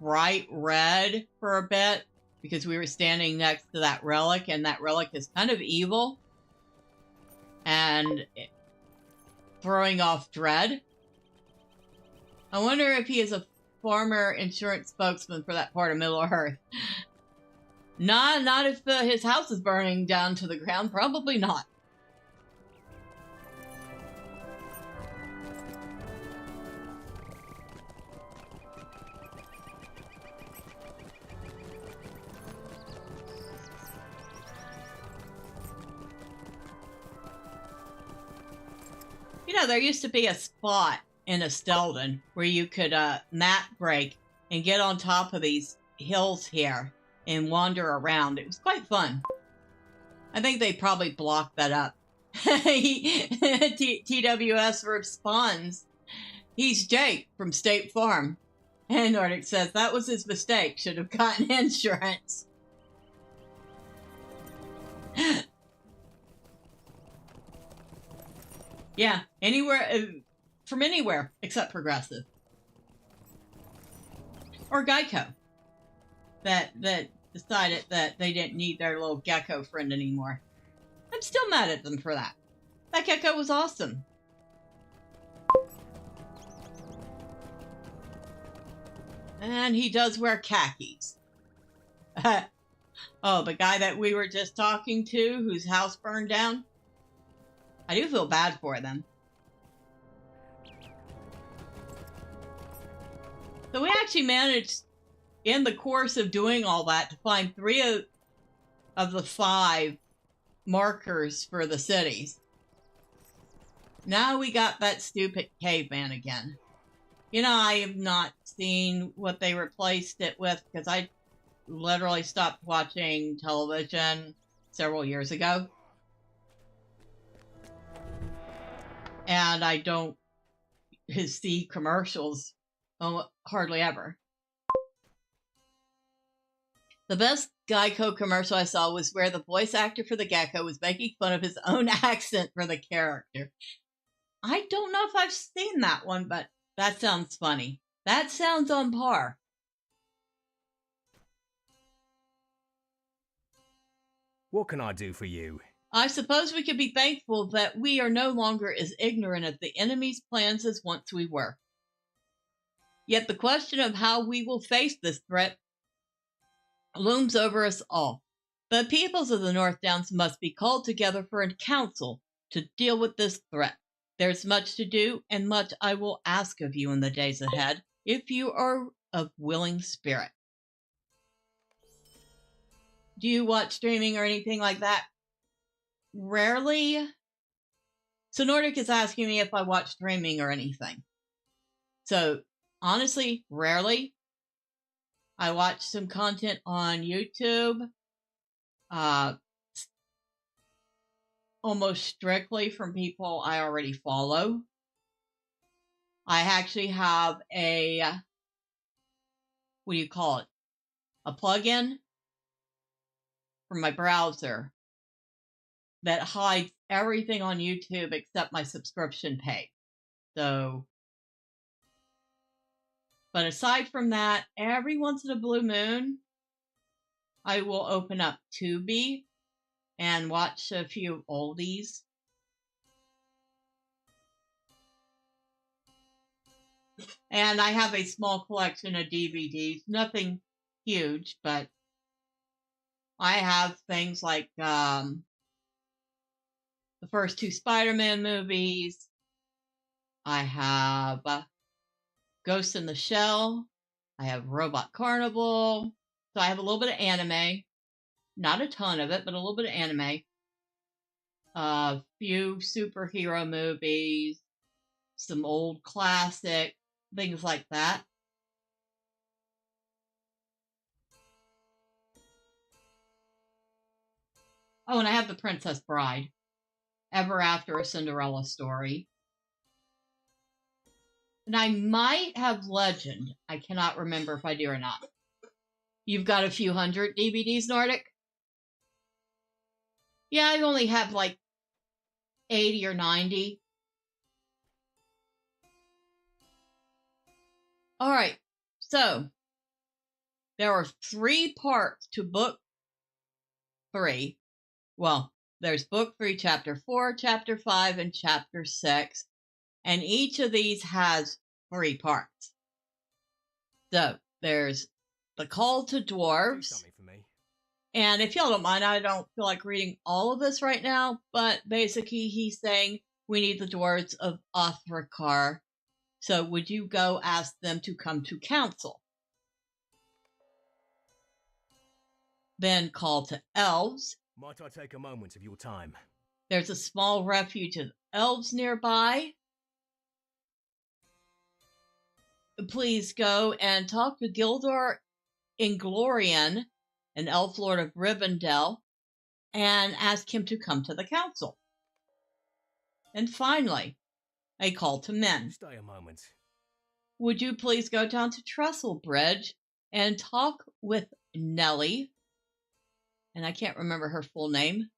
bright red for a bit because we were standing next to that relic, and that relic is kind of evil and throwing off dread. I wonder if he is a former insurance spokesman for that part of Middle-earth. Not if his house is burning down to the ground. Probably not. You know, there used to be a spot in Estelden where you could map break and get on top of these hills here and wander around. It was quite fun. I think they probably blocked that up. TWS responds, he's Jake from State Farm. And Nordic says, that was his mistake. Should have gotten insurance. Yeah, anywhere, from anywhere except Progressive. Or Geico. That decided that they didn't need their little gecko friend anymore. I'm still mad at them for that. That gecko was awesome. And he does wear khakis. Oh, the guy that we were just talking to, whose house burned down. I do feel bad for them. So we actually managed, in the course of doing all that, to find 3 of the 5 markers for the cities. Now we got that stupid caveman again. You know, I have not seen what they replaced it with because I literally stopped watching television several years ago. And I don't see commercials hardly ever. The best Geico commercial I saw was where the voice actor for the gecko was making fun of his own accent for the character. I don't know if I've seen that one, but that sounds funny. That sounds on par. What can I do for you? I suppose we could be thankful that we are no longer as ignorant of the enemy's plans as once we were. Yet the question of how we will face this threat looms over us all. The peoples of the North Downs must be called together for a council to deal with this threat. There's much to do, and much I will ask of you in the days ahead, if you are of willing spirit. Do you watch streaming or anything like that? Rarely. So Nordic is asking me if I watch streaming or anything. So, honestly, rarely. I watch some content on YouTube. Almost strictly from people I already follow. I actually have a, what do you call it? A plugin from my browser that hides everything on YouTube except my subscription page. So, but aside from that, every once in a blue moon, I will open up Tubi and watch a few oldies. And I have a small collection of DVDs, nothing huge, but I have things like the first 2 Spider-Man movies. I have Ghost in the Shell. I have Robot Carnival. So I have a little bit of anime. Not a ton of it, but a little bit of anime. A few superhero movies, some old classic, things like that. Oh, and I have The Princess Bride. Ever After, a Cinderella Story. And I might have Legend. I cannot remember if I do or not. You've got a few hundred DVDs, Nordic? Yeah, I only have like 80 or 90. Alright, so there are 3 parts to book 3. Well, there's book 3, chapter 4, chapter 5, and chapter 6. And each of these has 3 parts. So, there's The Call to Dwarves. And if y'all don't mind, I don't feel like reading all of this right now, but basically he's saying we need the dwarves of Othrakar. So would you go ask them to come to council? Then Call to Elves. Might I take a moment of your time? There's a small refuge of elves nearby. Please go and talk to Gildor Inglorian, an elf lord of Rivendell, and ask him to come to the council. And finally, a call to men. Stay a moment. Would you please go down to Trestlebridge and talk with Nellie, and I can't remember her full name.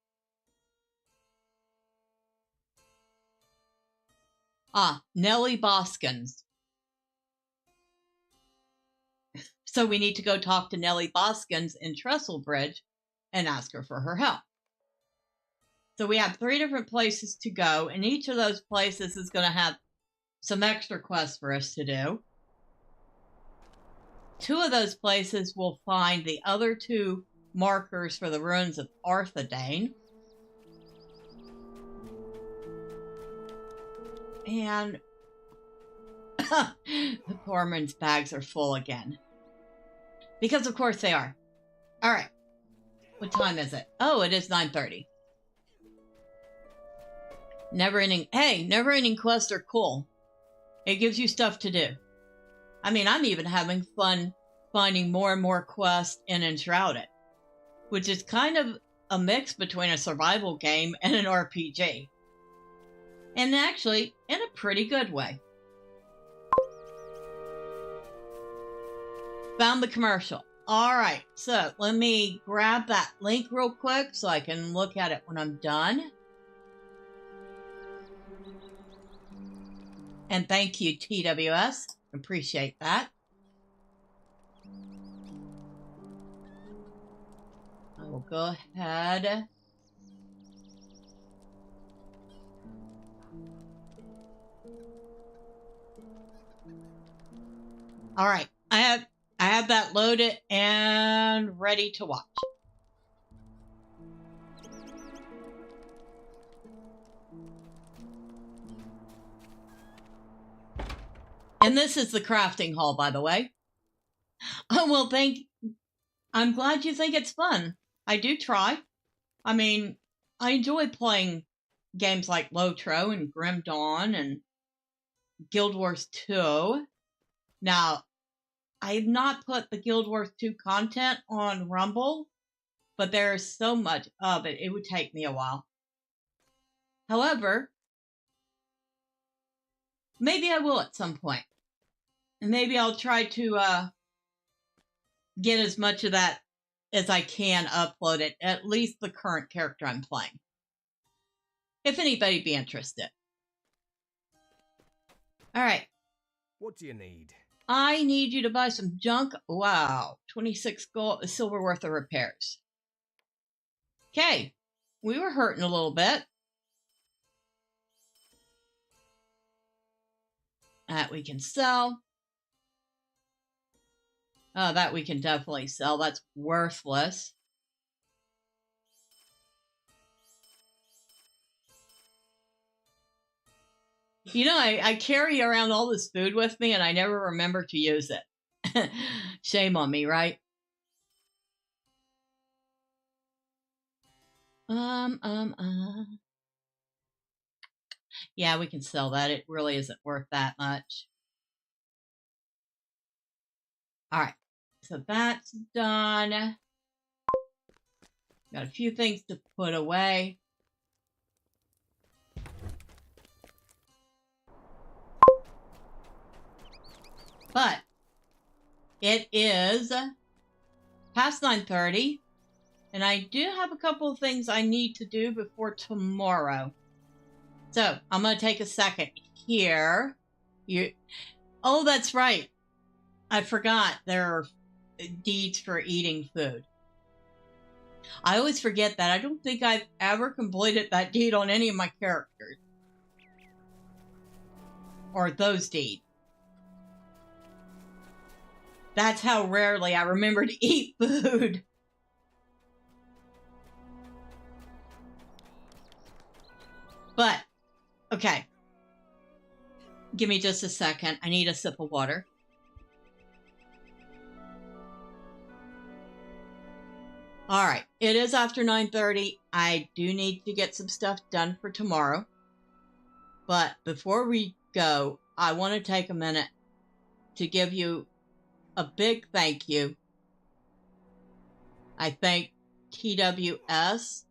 Nellie Boskins. So we need to go talk to Nellie Boskins in Trestlebridge and ask her for her help. So we have 3 different places to go, and each of those places is going to have some extra quests for us to do. 2 of those places will find the other 2 markers for the ruins of Arthedain. And the Thormurn's bags are full again. Because of course they are. Alright. What time is it? Oh, it is 9:30. Never-ending quests are cool. It gives you stuff to do. I mean, I'm even having fun finding more and more quests in Enshrouded, which is kind of a mix between a survival game and an RPG. And actually, in a pretty good way. Found the commercial. Alright, so let me grab that link real quick so I can look at it when I'm done. And thank you, TWS. Appreciate that. I will go ahead. All right, I have that loaded and ready to watch. And this is the crafting hall, by the way. Oh, well, I'm glad you think it's fun. I do try. I mean, I enjoy playing games like LOTRO and Grim Dawn and Guild Wars 2. Now, I have not put the Guild Wars 2 content on Rumble, but there is so much of it, it would take me a while. However, maybe I will at some point. And maybe I'll try to get as much of that as I can uploaded, at least the current character I'm playing. If anybody be interested. Alright. What do you need? I need you to buy some junk. Wow. 26 gold, silver worth of repairs. Okay. We were hurting a little bit. That we can sell. Oh, that we can definitely sell. That's worthless. You know, I carry around all this food with me and I never remember to use it. Shame on me, right? Yeah, we can sell that. It really isn't worth that much. All right, so that's done. Got a few things to put away. But it is past 9:30, and I do have a couple of things I need to do before tomorrow. So I'm going to take a second here. Oh, that's right. I forgot there are deeds for eating food. I always forget that. I don't think I've ever completed that deed on any of my characters. Or those deeds. That's how rarely I remember to eat food. But, okay. Give me just a second. I need a sip of water. All right. It is after 9:30. I do need to get some stuff done for tomorrow. But before we go, I want to take a minute to give you a big thank you. I thank TWS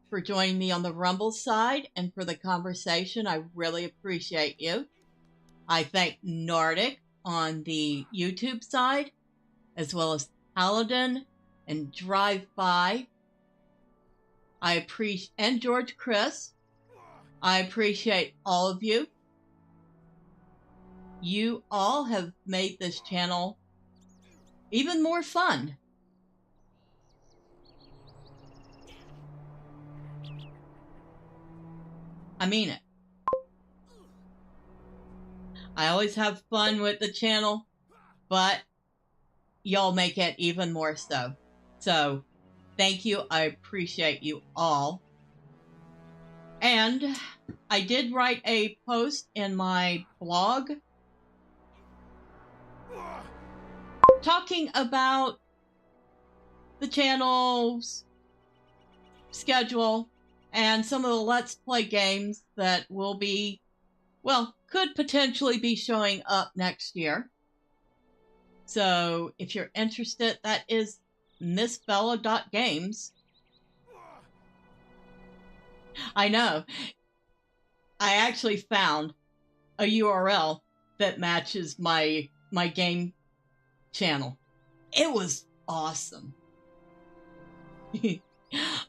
for joining me on the Rumble side and for the conversation. I really appreciate you. I thank Nordic on the YouTube side, as well as Paladin and Drive-By. I appreciate, and George Chris. I appreciate all of you. You all have made this channel even more fun. I mean it. I always have fun with the channel, but y'all make it even more so. So, thank you. I appreciate you all. And I did write a post in my blog talking about the channel's schedule and some of the Let's Play games that will be, well, could potentially be showing up next year. So if you're interested, that is MissBella.games. I know. I actually found a URL that matches my game channel. It was awesome.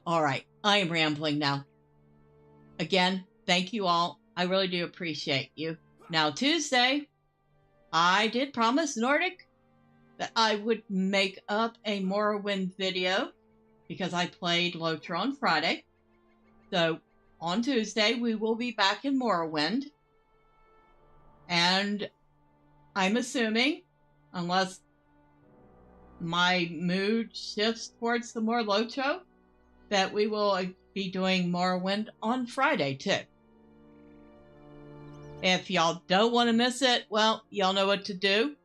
All right, I am rambling now. Again, thank you all. I really do appreciate you. Now, Tuesday, I did promise Nordic that I would make up a Morrowind video because I played LOTRO on Friday. So, on Tuesday, we will be back in Morrowind. And I'm assuming, unless my mood shifts towards the more LOTRO, that we will be doing Morrowind on Friday, too. If y'all don't want to miss it, well, y'all know what to do.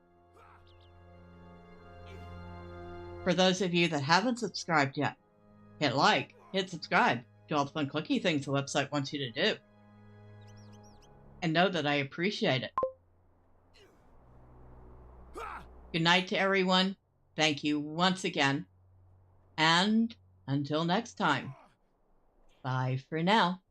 For those of you that haven't subscribed yet, hit like, hit subscribe, do all the fun clicky things the website wants you to do. And know that I appreciate it. Good night to everyone. Thank you once again. And until next time, bye for now.